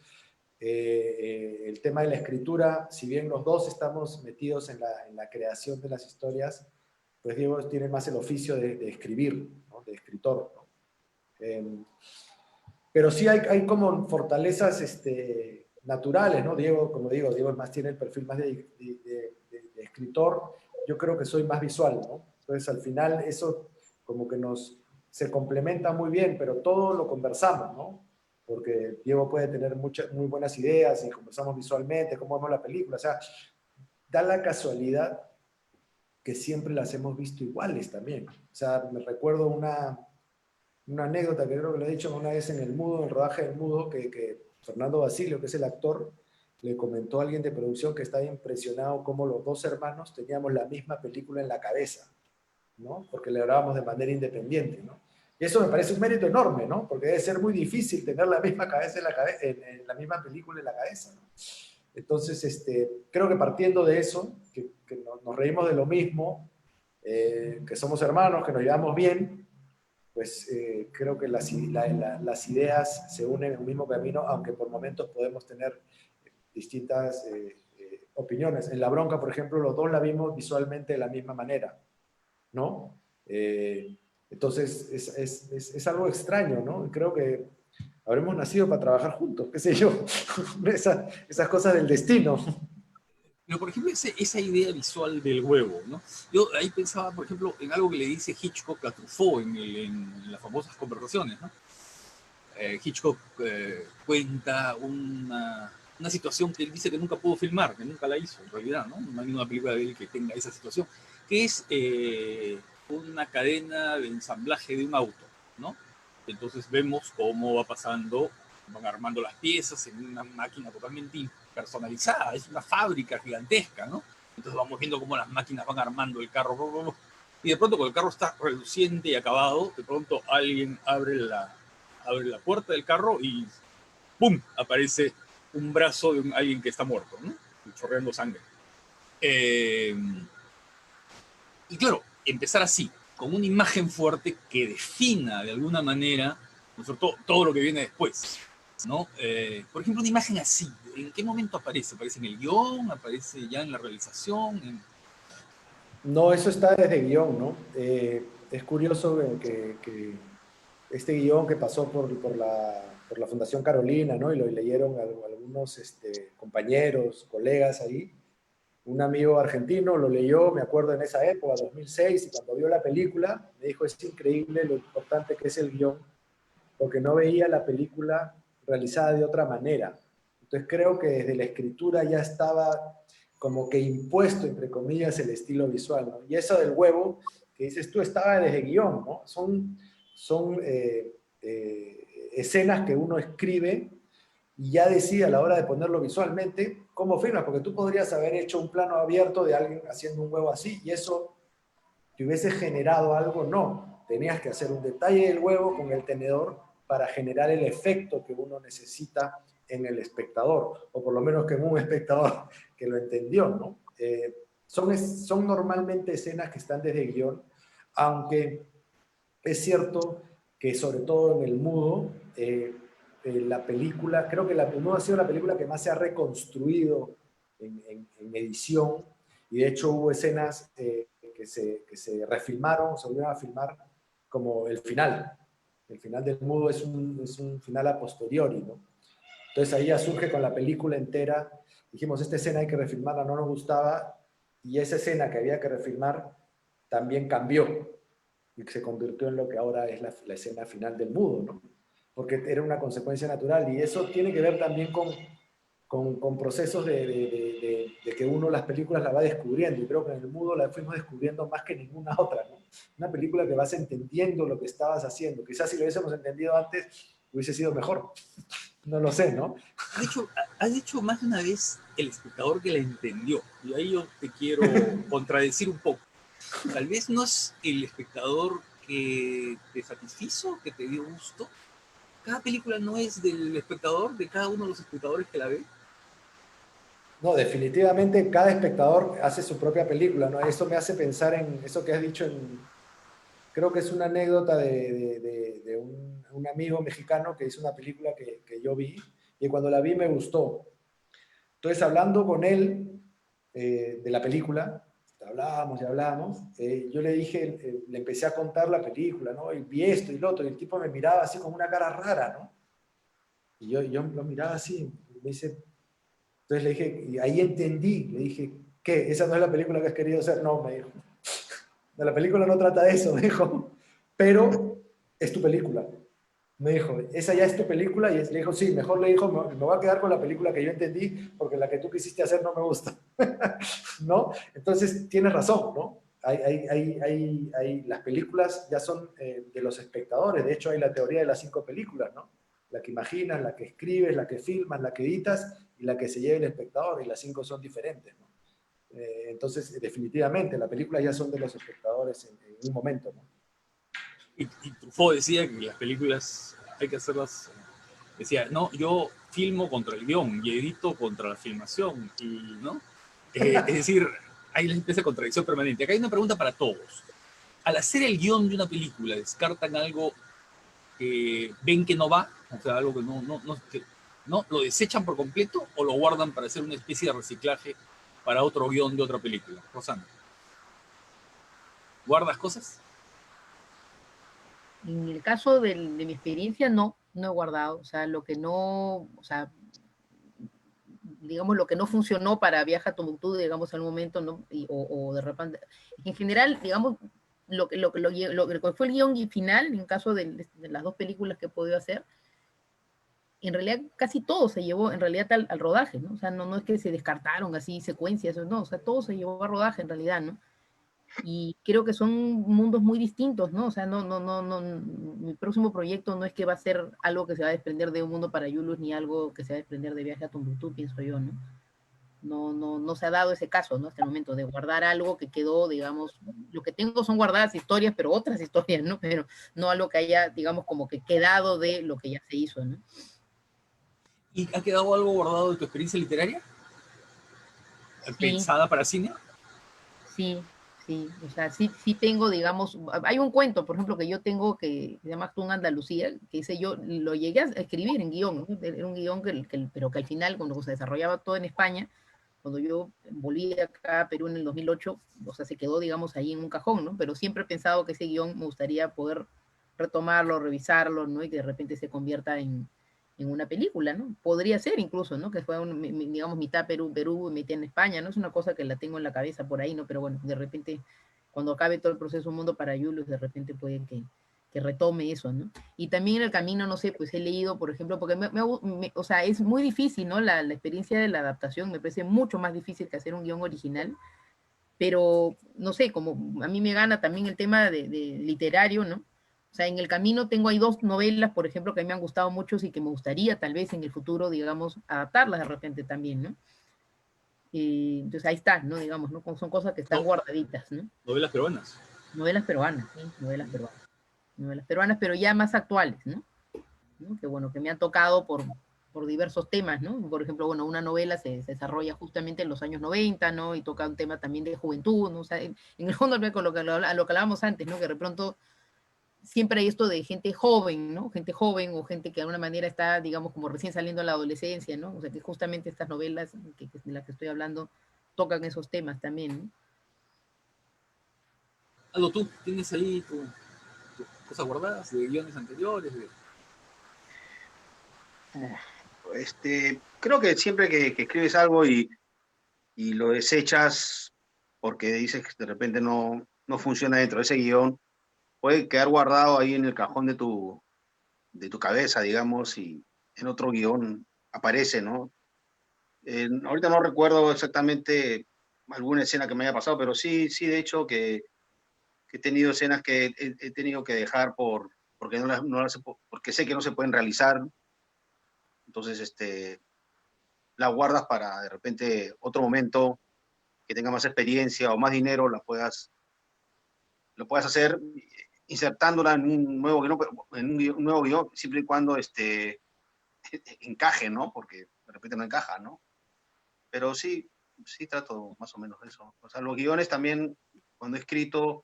el tema de la escritura, si bien los dos estamos metidos en la creación de las historias, pues Diego tiene más el oficio de escribir, ¿no? De escritor, ¿no? Pero sí hay como fortalezas naturales, ¿no? Diego, como digo, Diego más tiene el perfil más de escritor, yo creo que soy más visual, ¿no? Entonces al final eso como que se complementa muy bien, pero todo lo conversamos, ¿no? Porque Diego puede tener muy buenas ideas y conversamos visualmente, cómo vemos la película, o sea, da la casualidad que siempre las hemos visto iguales también. O sea, me recuerdo una anécdota que creo que lo he dicho una vez en el Mudo, en el rodaje del Mudo, que Fernando Basilio, que es el actor, le comentó a alguien de producción que estaba impresionado cómo los dos hermanos teníamos la misma película en la cabeza, ¿no? Porque le grabamos de manera independiente, ¿no? Y eso me parece un mérito enorme, ¿no? Porque debe ser muy difícil tener la misma cabeza en la misma película en la cabeza, ¿no? Entonces, creo que partiendo de eso, que nos reímos de lo mismo, que somos hermanos, que nos llevamos bien, pues creo que las ideas se unen en un mismo camino, aunque por momentos podemos tener distintas opiniones. En La Bronca, por ejemplo, los dos la vimos visualmente de la misma manera, ¿no? Entonces, es algo extraño, ¿no? Creo que habremos nacido para trabajar juntos, qué sé yo, esas cosas del destino. Pero, por ejemplo, esa idea visual del huevo, ¿no? Yo ahí pensaba, por ejemplo, en algo que le dice Hitchcock a Truffaut en las famosas conversaciones, ¿no? Hitchcock cuenta una situación que él dice que nunca pudo filmar, que nunca la hizo, en realidad, ¿no? No hay ninguna película de él que tenga esa situación, que es una cadena de ensamblaje de un auto, ¿no? Entonces vemos cómo va pasando, van armando las piezas en una máquina totalmente personalizada, es una fábrica gigantesca, ¿no? Entonces vamos viendo cómo las máquinas van armando el carro, y de pronto cuando el carro está reluciente y acabado, de pronto alguien abre la puerta del carro y ¡pum! Aparece un brazo de alguien que está muerto, ¿no? Chorreando sangre. Y claro, empezar así, con una imagen fuerte que defina de alguna manera, ¿no es cierto?, todo lo que viene después, ¿no? Por ejemplo, una imagen así, ¿en qué momento aparece? ¿Aparece en el guión? ¿Aparece ya en la realización? No, eso está desde guión, ¿no? Es curioso que este guión que pasó por la Fundación Carolina, ¿no? Y lo leyeron algunos compañeros, colegas ahí. Un amigo argentino lo leyó, me acuerdo en esa época, 2006, y cuando vio la película, me dijo, es increíble lo importante que es el guión, porque no veía la película realizada de otra manera. Entonces creo que desde la escritura ya estaba como que impuesto, entre comillas, el estilo visual, ¿no? Y eso del huevo, que dices tú, estaba desde guión, ¿no? Son escenas que uno escribe y ya decide a la hora de ponerlo visualmente cómo filmas, porque tú podrías haber hecho un plano abierto de alguien haciendo un huevo así y eso te hubiese generado algo, no. Tenías que hacer un detalle del huevo con el tenedor para generar el efecto que uno necesita en el espectador, o por lo menos que en un espectador que lo entendió, ¿no? Son normalmente escenas que están desde guión, aunque es cierto que sobre todo en el mudo, la película, creo que el mudo ha sido la película que más se ha reconstruido en edición, y de hecho hubo escenas que se refilmaron, se volvieron a filmar como el final. El final del mudo es un final a posteriori, ¿no? Entonces ahí ya surge con la película entera. Dijimos, esta escena hay que refilmarla, no nos gustaba, y esa escena que había que refilmar también cambió y se convirtió en lo que ahora es la escena final del mudo, ¿no? Porque era una consecuencia natural, y eso tiene que ver también con procesos de que uno las películas la va descubriendo, y creo que en el mudo la fuimos descubriendo más que ninguna otra, ¿no? Una película que vas entendiendo lo que estabas haciendo. Quizás si lo hubiésemos entendido antes, hubiese sido mejor. No lo sé, ¿no? Has dicho más de una vez el espectador que la entendió, y ahí yo te quiero contradecir un poco. Tal vez no es el espectador que te satisfizo, que te dio gusto. Cada película no es del espectador, de cada uno de los espectadores que la ve. No, definitivamente cada espectador hace su propia película, ¿no? Eso me hace pensar en eso que has dicho creo que es una anécdota de un amigo mexicano que hizo una película que yo vi, y cuando la vi me gustó. Entonces, hablando con él de la película, hablábamos y hablábamos, yo le dije, le empecé a contar la película, ¿no? Y vi esto y lo otro, y el tipo me miraba así con una cara rara, ¿no? Y yo lo miraba así, y me dice, entonces le dije, y ahí entendí, le dije, ¿qué? ¿Esa no es la película que has querido hacer? No, me dijo. La película no trata de eso, me dijo, pero es tu película. Me dijo, esa ya es tu película, y le dijo, sí, mejor le dijo, me voy a quedar con la película que yo entendí, porque la que tú quisiste hacer no me gusta. ¿No? Entonces, tienes razón, ¿no? Las películas ya son de los espectadores. De hecho, hay la teoría de las 5 películas, ¿no? La que imaginas, la que escribes, la que filmas, la que editas y la que se lleva el espectador, y las 5 son diferentes, ¿no? Entonces, definitivamente, las películas ya son de los espectadores en un momento, ¿no? Y Truffaut decía que las películas hay que hacerlas. Decía, no, yo filmo contra el guión y edito contra la filmación, y, ¿no? Es decir, hay esa contradicción permanente. Acá hay una pregunta para todos. Al hacer el guión de una película, ¿descartan algo que ven que no va? O sea, algo que no lo desechan por completo, o lo guardan para hacer una especie de reciclaje para otro guión de otra película. Rosana, ¿guardas cosas? En el caso de mi experiencia, no he guardado. O sea, lo que no, o sea, digamos, lo que no funcionó para Viaje a Tombuctú, digamos, al momento, ¿no? O de repente, en general, digamos, lo que fue el guión final, en caso de las 2 películas que he podido hacer, en realidad casi todo se llevó en realidad al rodaje, ¿no? O sea, no es que se descartaron así secuencias, no, o sea, todo se llevó a rodaje en realidad, ¿no? Y creo que son mundos muy distintos, ¿no? O sea, mi próximo proyecto no es que va a ser algo que se va a desprender de Un Mundo para Yulus, ni algo que se va a desprender de Viaje a Tombuctú, pienso yo, ¿no? No se ha dado ese caso, ¿no? Hasta el momento de guardar algo que quedó, digamos, lo que tengo son guardadas historias, pero otras historias, ¿no? Pero no algo que haya, digamos, como que quedado de lo que ya se hizo, ¿no? ¿Y ha quedado algo guardado de tu experiencia literaria? Sí, ¿Pensada para cine? sí, Sí, o sea, sí tengo, digamos, hay un cuento, por ejemplo, que yo tengo que se llama Actún Andalucía, que ese yo lo llegué a escribir en guión, ¿no? Era un guión pero que al final, cuando se desarrollaba todo en España, cuando yo volví acá a Perú en el 2008, o sea, se quedó, digamos, ahí en un cajón, ¿no? Pero siempre he pensado que ese guión me gustaría poder retomarlo, revisarlo, ¿no? Y que de repente se convierta en una película, ¿no? Podría ser incluso, ¿no? Que fue, digamos, mitad Perú, mitad en España, ¿no? Es una cosa que la tengo en la cabeza por ahí, ¿no? Pero bueno, de repente, cuando acabe todo el proceso Un Mundo para Julius, de repente puede que retome eso, ¿no? Y también en el camino, no sé, pues he leído, por ejemplo, porque o sea, es muy difícil, ¿no? La experiencia de la adaptación me parece mucho más difícil que hacer un guión original, pero no sé, como a mí me gana también el tema de literario, ¿no? O sea, en el camino tengo ahí 2 novelas, por ejemplo, que a mí me han gustado mucho y que me gustaría tal vez en el futuro, digamos, adaptarlas de repente también, ¿no? Y entonces ahí está, ¿no? Digamos, ¿no? Son cosas que están guardaditas, ¿no? Novelas peruanas. Novelas peruanas, ¿sí? Novelas peruanas. Novelas peruanas, pero ya más actuales, ¿no? ¿No? Que bueno, que me han tocado por diversos temas, ¿no? Por ejemplo, bueno, una novela se desarrolla justamente en los años 90, ¿no? Y toca un tema también de juventud, ¿no? O sea, en el fondo, con lo que hablábamos antes, ¿no? Que de pronto siempre hay esto de gente joven, ¿no? Gente joven o gente que de alguna manera está, digamos, como recién saliendo de la adolescencia, ¿no? O sea, que justamente estas novelas de las que estoy hablando tocan esos temas también, ¿no? Aldo, tú tienes ahí tus cosas guardadas de guiones anteriores. Creo que siempre que escribes algo y lo desechas porque dices que de repente no funciona dentro de ese guión, puede quedar guardado ahí en el cajón de tu cabeza, digamos, y en otro guión aparece, ¿no? Ahorita no recuerdo exactamente alguna escena que me haya pasado, pero sí, de hecho que he tenido escenas que he tenido que dejar porque porque sé que no se pueden realizar. Entonces, la guardas para de repente otro momento que tenga más experiencia o más dinero, lo puedas hacer insertándola en un nuevo guión, un nuevo guión, siempre y cuando encaje, ¿no? Porque de repente no encaja, ¿no? Pero sí trato más o menos de eso. O sea, los guiones también, cuando he escrito,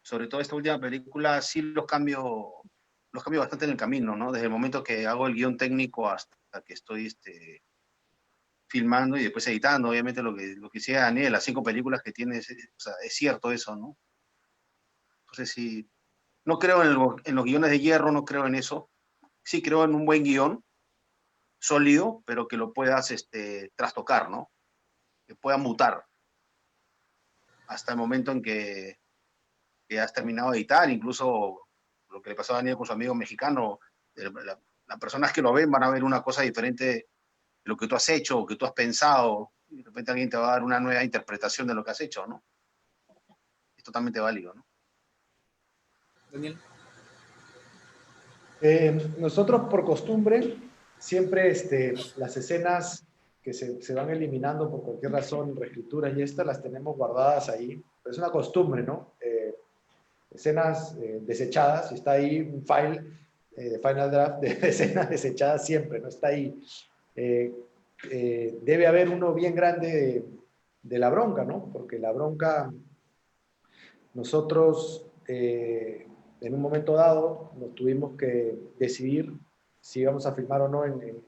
sobre todo esta última película, sí los cambio bastante en el camino, ¿no? Desde el momento que hago el guión técnico hasta que estoy filmando y después editando. Obviamente lo que decía Daniel, las 5 películas que tiene, o sea, es cierto eso, ¿no? Entonces sí, no creo en los guiones de hierro, no creo en eso. Sí creo en un buen guión, sólido, pero que lo puedas trastocar, ¿no? Que pueda mutar hasta el momento en que has terminado de editar, incluso lo que le pasó a Daniel con su amigo mexicano, las personas que lo ven van a ver una cosa diferente de lo que tú has hecho o que tú has pensado, y de repente alguien te va a dar una nueva interpretación de lo que has hecho, ¿no? Es totalmente válido, ¿no? Daniel. Nosotros por costumbre, siempre las escenas que se van eliminando por cualquier razón, reescrituras y estas, las tenemos guardadas ahí. Pero es una costumbre, ¿no? Escenas desechadas, y está ahí un file de Final Draft de escenas desechadas siempre, ¿no? Está ahí. Debe haber uno bien grande de La Bronca, ¿no? Porque La Bronca, nosotros en un momento dado nos tuvimos que decidir si íbamos a filmar o no en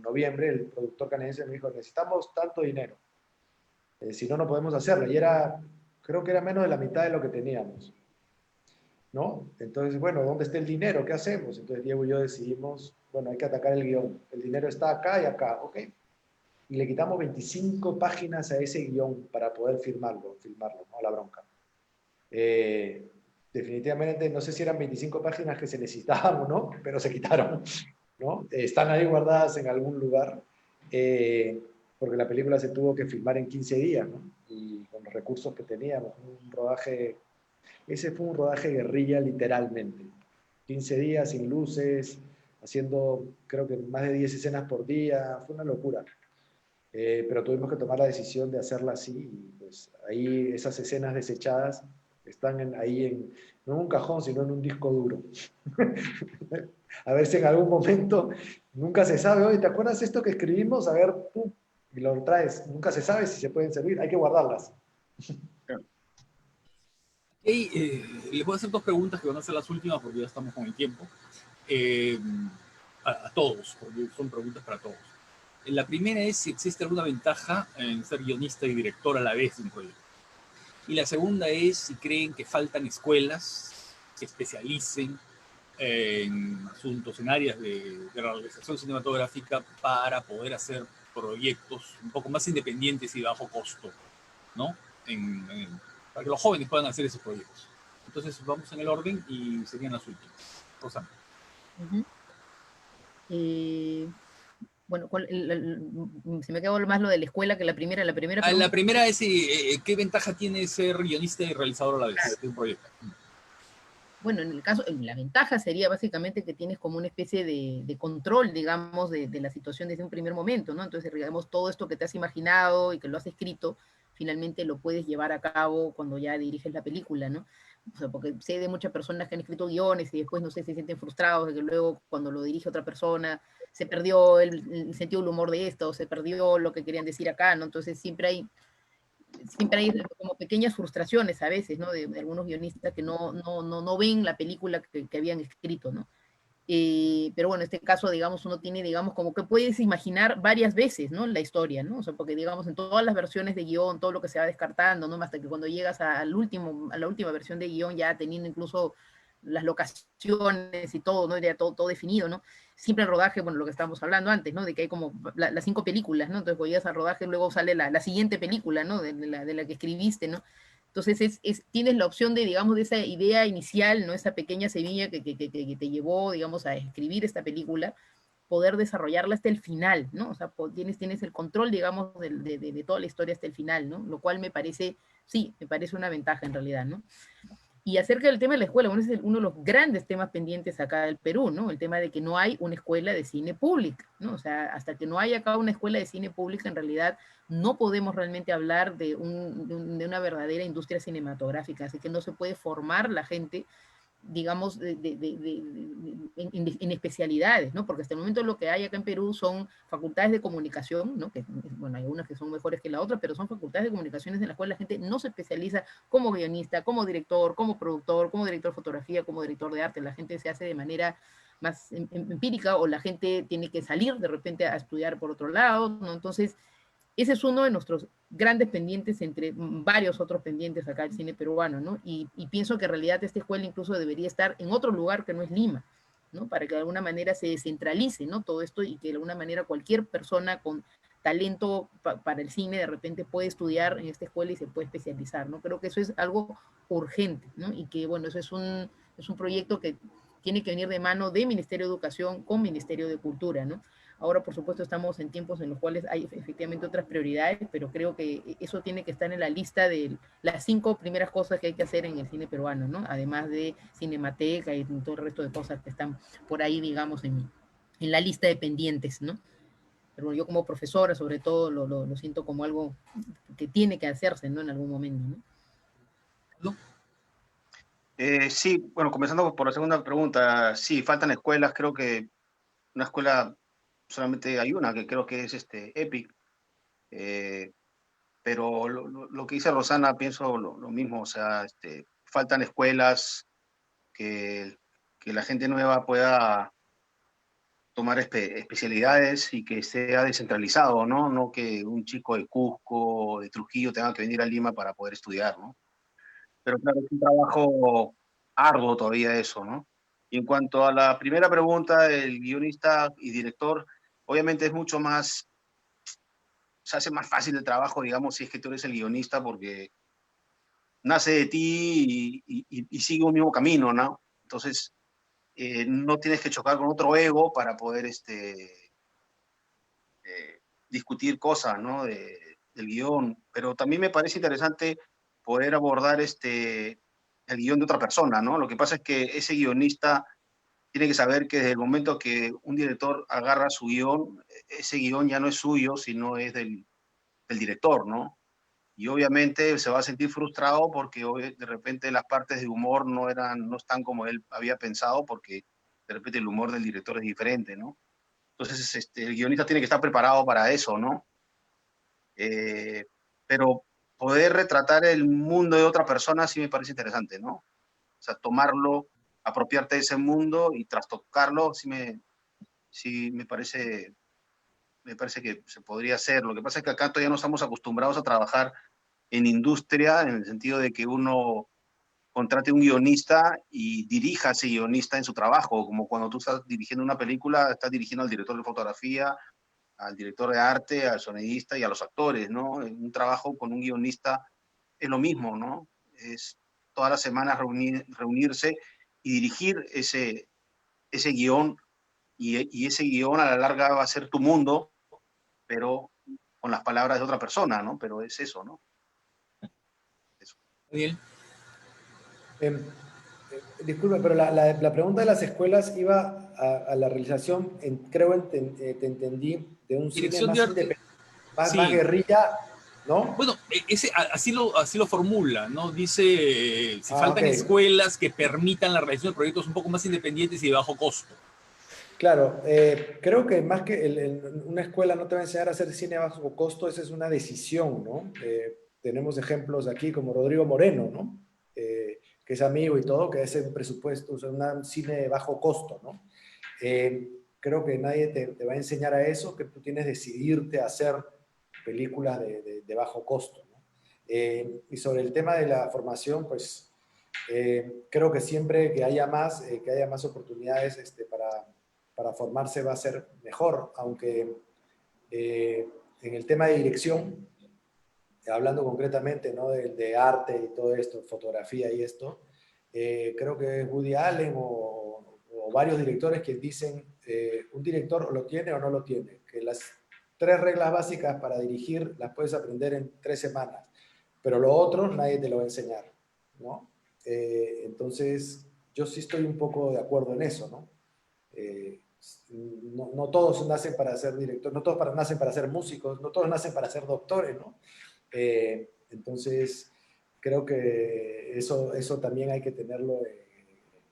noviembre. El productor canadiense me dijo, necesitamos tanto dinero, si no, no podemos hacerlo. Y creo que era menos de la mitad de lo que teníamos, ¿no? Entonces, bueno, ¿dónde está el dinero? ¿Qué hacemos? Entonces Diego y yo decidimos, bueno, hay que atacar el guión. El dinero está acá y acá, ¿ok? Y le quitamos 25 páginas a ese guión para poder filmarlo, ¿no? La Bronca. Definitivamente, no sé si eran 25 páginas que se necesitaban o no, pero se quitaron, ¿no? Están ahí guardadas en algún lugar, porque la película se tuvo que filmar en 15 días, ¿no? Y con los recursos que teníamos, ese fue un rodaje guerrilla literalmente. 15 días sin luces, haciendo creo que más de 10 escenas por día, fue una locura. Pero tuvimos que tomar la decisión de hacerla así, y pues ahí esas escenas desechadas están ahí no en un cajón, sino en un disco duro. A ver si en algún momento, nunca se sabe, oye, ¿te acuerdas esto que escribimos? A ver, tú, y lo traes, nunca se sabe si se pueden servir, hay que guardarlas. Les voy a hacer dos preguntas que van a ser las últimas porque ya estamos con el tiempo. Eh, a todos, porque son preguntas para todos. La primera es si existe alguna ventaja en ser guionista y director a la vez de un proyecto. Y la segunda es si creen que faltan escuelas que especialicen en asuntos, en áreas de realización cinematográfica para poder hacer proyectos un poco más independientes y bajo costo, ¿no? Para que los jóvenes puedan hacer esos proyectos. Entonces vamos en el orden y serían las últimas. Rosana. Ujú. Bueno, se me quedó más lo de la escuela que la primera. La primera La pregunta. primera es ¿qué ventaja tiene ser guionista y realizador a la vez de un proyecto? Bueno, en el caso, la ventaja sería básicamente que tienes como una especie de control, digamos, de la situación desde un primer momento, ¿no? Entonces, digamos, todo esto que te has imaginado y que lo has escrito, finalmente lo puedes llevar a cabo cuando ya diriges la película, ¿no? O sea, porque sé de muchas personas que han escrito guiones y después, no sé, se sienten frustrados de que luego cuando lo dirige otra persona se perdió el sentido del humor de esto, o se perdió lo que querían decir acá, ¿no? Entonces siempre hay como pequeñas frustraciones a veces, ¿no? De algunos guionistas que no ven la película que habían escrito, ¿no? Pero bueno, en este caso, digamos, uno tiene, digamos, como que puedes imaginar varias veces, ¿no? La historia, ¿no? O sea, porque, digamos, en todas las versiones de guión, todo lo que se va descartando, ¿no? Hasta que cuando llegas a la última versión de guión, ya teniendo incluso las locaciones y todo, ¿no? Ya todo definido, ¿no? Siempre el rodaje, bueno, lo que estábamos hablando antes, ¿no? De que hay como las 5 películas, ¿no? Entonces, cuando llegas al rodaje, luego sale la siguiente película, ¿no? De la que escribiste, ¿no? Entonces tienes la opción de, digamos, de esa idea inicial, ¿no? Esa pequeña semilla que te llevó, digamos, a escribir esta película, poder desarrollarla hasta el final, ¿no? O sea, tienes el control, digamos, de toda la historia hasta el final, ¿no? Lo cual me parece, sí, me parece una ventaja en realidad, ¿no? Y acerca del tema de la escuela, bueno, ese es uno de los grandes temas pendientes acá del Perú, ¿no? El tema de que no hay una escuela de cine pública, ¿no? O sea, hasta que no haya acá una escuela de cine pública, en realidad no podemos realmente hablar de una verdadera industria cinematográfica, así que no se puede formar la gente, digamos, en especialidades, ¿no? Porque hasta el momento lo que hay acá en Perú son facultades de comunicación, ¿no? Que, bueno, hay unas que son mejores que la otra, pero son facultades de comunicaciones en las cuales la gente no se especializa como guionista, como director, como productor, como director de fotografía, como director de arte. La gente se hace de manera más empírica o la gente tiene que salir de repente a estudiar por otro lado, ¿no? Entonces, ese es uno de nuestros grandes pendientes entre varios otros pendientes acá del cine peruano, ¿no? Y pienso que en realidad esta escuela incluso debería estar en otro lugar que no es Lima, ¿no? Para que de alguna manera se descentralice, ¿no? Todo esto y que de alguna manera cualquier persona con talento para el cine de repente puede estudiar en esta escuela y se puede especializar, ¿no? Creo que eso es algo urgente, ¿no? Y que, bueno, eso es un proyecto que tiene que venir de mano de Ministerio de Educación con Ministerio de Cultura, ¿no? Ahora, por supuesto, estamos en tiempos en los cuales hay efectivamente otras prioridades, pero creo que eso tiene que estar en la lista de las 5 primeras cosas que hay que hacer en el cine peruano, ¿no? Además de Cinemateca y todo el resto de cosas que están por ahí, digamos, en la lista de pendientes, ¿no? Pero yo como profesora, sobre todo, lo siento como algo que tiene que hacerse, ¿no? En algún momento, ¿no? ¿No? Sí, bueno, comenzando por la segunda pregunta, sí, faltan escuelas, creo que una escuela solamente hay una, que creo que es EPIC, eh, pero lo que dice Rosana, pienso lo mismo, o sea, faltan escuelas que la gente nueva pueda tomar especialidades y que sea descentralizado, ¿no? No que un chico de Cusco o de Trujillo tenga que venir a Lima para poder estudiar, ¿no? Pero claro, es un trabajo arduo todavía eso, ¿no? Y en cuanto a la primera pregunta, el guionista y director, obviamente es mucho más, se hace más fácil el trabajo, digamos, si es que tú eres el guionista, porque nace de ti y sigue un mismo camino, ¿no? Entonces, no tienes que chocar con otro ego para poder discutir cosas, ¿no? Del guión, pero también me parece interesante poder abordar el guión de otra persona, ¿no? Lo que pasa es que ese guionista tiene que saber que desde el momento que un director agarra su guión, ese guión ya no es suyo, sino es del director, ¿no? Y obviamente se va a sentir frustrado porque de repente las partes de humor no están como él había pensado, porque de repente el humor del director es diferente, ¿no? Entonces, el guionista tiene que estar preparado para eso, ¿no? Eh, pero poder retratar el mundo de otra persona sí me parece interesante, ¿no? O sea, tomarlo, apropiarte de ese mundo y trastocarlo sí me parece que se podría hacer. Lo que pasa es que acá todavía no estamos acostumbrados a trabajar en industria, en el sentido de que uno contrate un guionista y dirija a ese guionista en su trabajo, como cuando tú estás dirigiendo una película, estás dirigiendo al director de fotografía, al director de arte, al sonidista y a los actores, ¿no? En un trabajo con un guionista es lo mismo, ¿no? Es todas las semanas reunirse y dirigir ese guión, y ese guión a la larga va a ser tu mundo, pero con las palabras de otra persona, ¿no? Pero es eso, ¿no? Eso. Daniel. Disculpe, pero la pregunta de las escuelas iba a la realización, creo te entendí, de un cine Dirección de más arte. independiente, más Sí. guerrilla, ¿no? Bueno, así lo formula, ¿no? Dice, si faltan ok. escuelas que permitan la realización de proyectos un poco más independientes y de bajo costo. Claro, creo que más que una escuela no te va a enseñar a hacer cine a bajo costo, esa es una decisión, ¿no? Tenemos ejemplos aquí como Rodrigo Moreno, ¿no? Que es amigo y todo, que hace un presupuesto, o sea, un cine de bajo costo, ¿no? Creo que nadie te va a enseñar a eso, que tú tienes que decidirte a hacer películas de bajo costo, ¿no? Y sobre el tema de la formación, pues creo que siempre que haya más oportunidades para formarse va a ser mejor, aunque en el tema de dirección, hablando concretamente, ¿no? de arte y todo esto, fotografía y esto, creo que es Woody Allen o varios directores que dicen un director o lo tiene o no lo tiene, que las 3 reglas básicas para dirigir las puedes aprender en 3 semanas, pero lo otro nadie te lo va a enseñar, ¿no? Entonces, yo sí estoy un poco de acuerdo en eso, ¿no? No todos nacen para ser directores, no todos nacen para ser músicos, no todos nacen para ser doctores, ¿no? Entonces, creo que eso también hay que tenerlo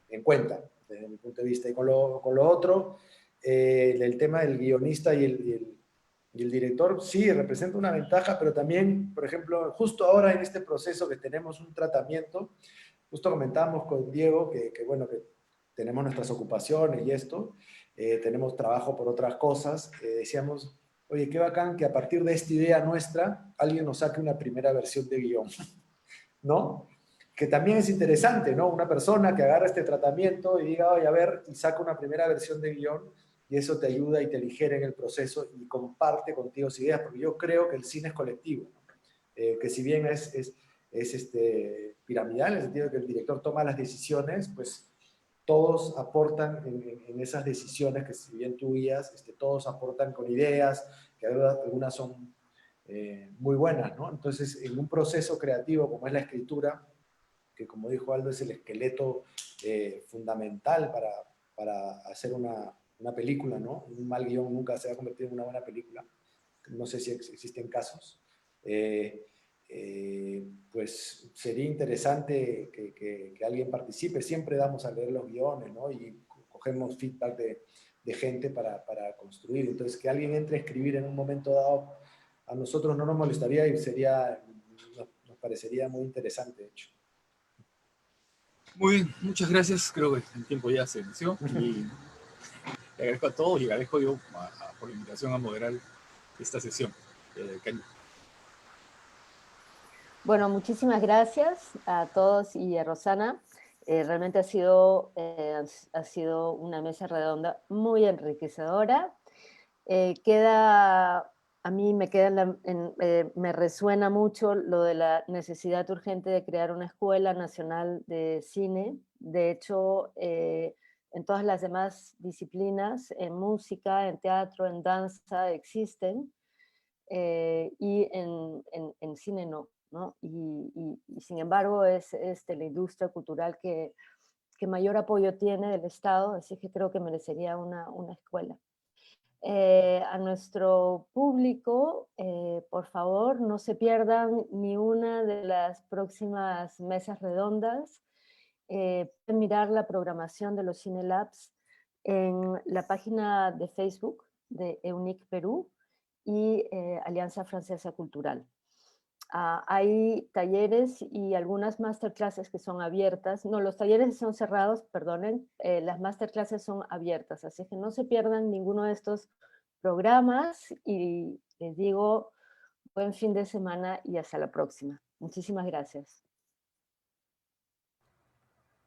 en cuenta, desde mi punto de vista. Y con lo otro, el tema del guionista y el director, sí, representa una ventaja, pero también, por ejemplo, justo ahora en este proceso que tenemos un tratamiento, justo comentábamos con Diego bueno, que tenemos nuestras ocupaciones y esto, tenemos trabajo por otras cosas, decíamos, oye, qué bacán que a partir de esta idea nuestra, alguien nos saque una primera versión de guión, ¿no? Que también es interesante, ¿no? Una persona que agarra este tratamiento y diga, oye, a ver, y saca una primera versión de guión, y eso te ayuda y te aligera en el proceso y comparte contigo sus ideas, porque yo creo que el cine es colectivo, ¿no? Que si bien es piramidal, en el sentido de que el director toma las decisiones, pues todos aportan en esas decisiones que si bien tú guías, todos aportan con ideas, que algunas son muy buenas, ¿no? Entonces, en un proceso creativo como es la escritura, que como dijo Aldo es el esqueleto fundamental para hacer una película, ¿no? Un mal guión nunca se va a convertir en una buena película. No sé si existen casos. Pues sería interesante que alguien participe. Siempre damos a leer los guiones, ¿no? Y cogemos feedback de gente para construir. Entonces, que alguien entre a escribir en un momento dado, a nosotros no nos molestaría y nos parecería muy interesante, de hecho. Muy bien, muchas gracias. Creo que el tiempo ya se venció. Y le agradezco a todos y agradezco yo por la invitación a moderar esta sesión. Bueno, muchísimas gracias a todos y a Rosana. Realmente ha sido una mesa redonda muy enriquecedora. A mí me resuena mucho lo de la necesidad urgente de crear una escuela nacional de cine. De hecho, en todas las demás disciplinas, en música, en teatro, en danza, existen, y en cine no, ¿no? Y sin embargo es la industria cultural que mayor apoyo tiene del Estado, así que creo que merecería una escuela. A nuestro público, por favor, no se pierdan ni una de las próximas mesas redondas. Pueden mirar la programación de los Cine Labs en la página de Facebook de EUNIC Perú y Alianza Francesa Cultural. hay talleres y algunas masterclasses que son abiertas. No, los talleres son cerrados, perdonen, las masterclasses son abiertas, así que no se pierdan ninguno de estos programas y les digo buen fin de semana y hasta la próxima. Muchísimas gracias.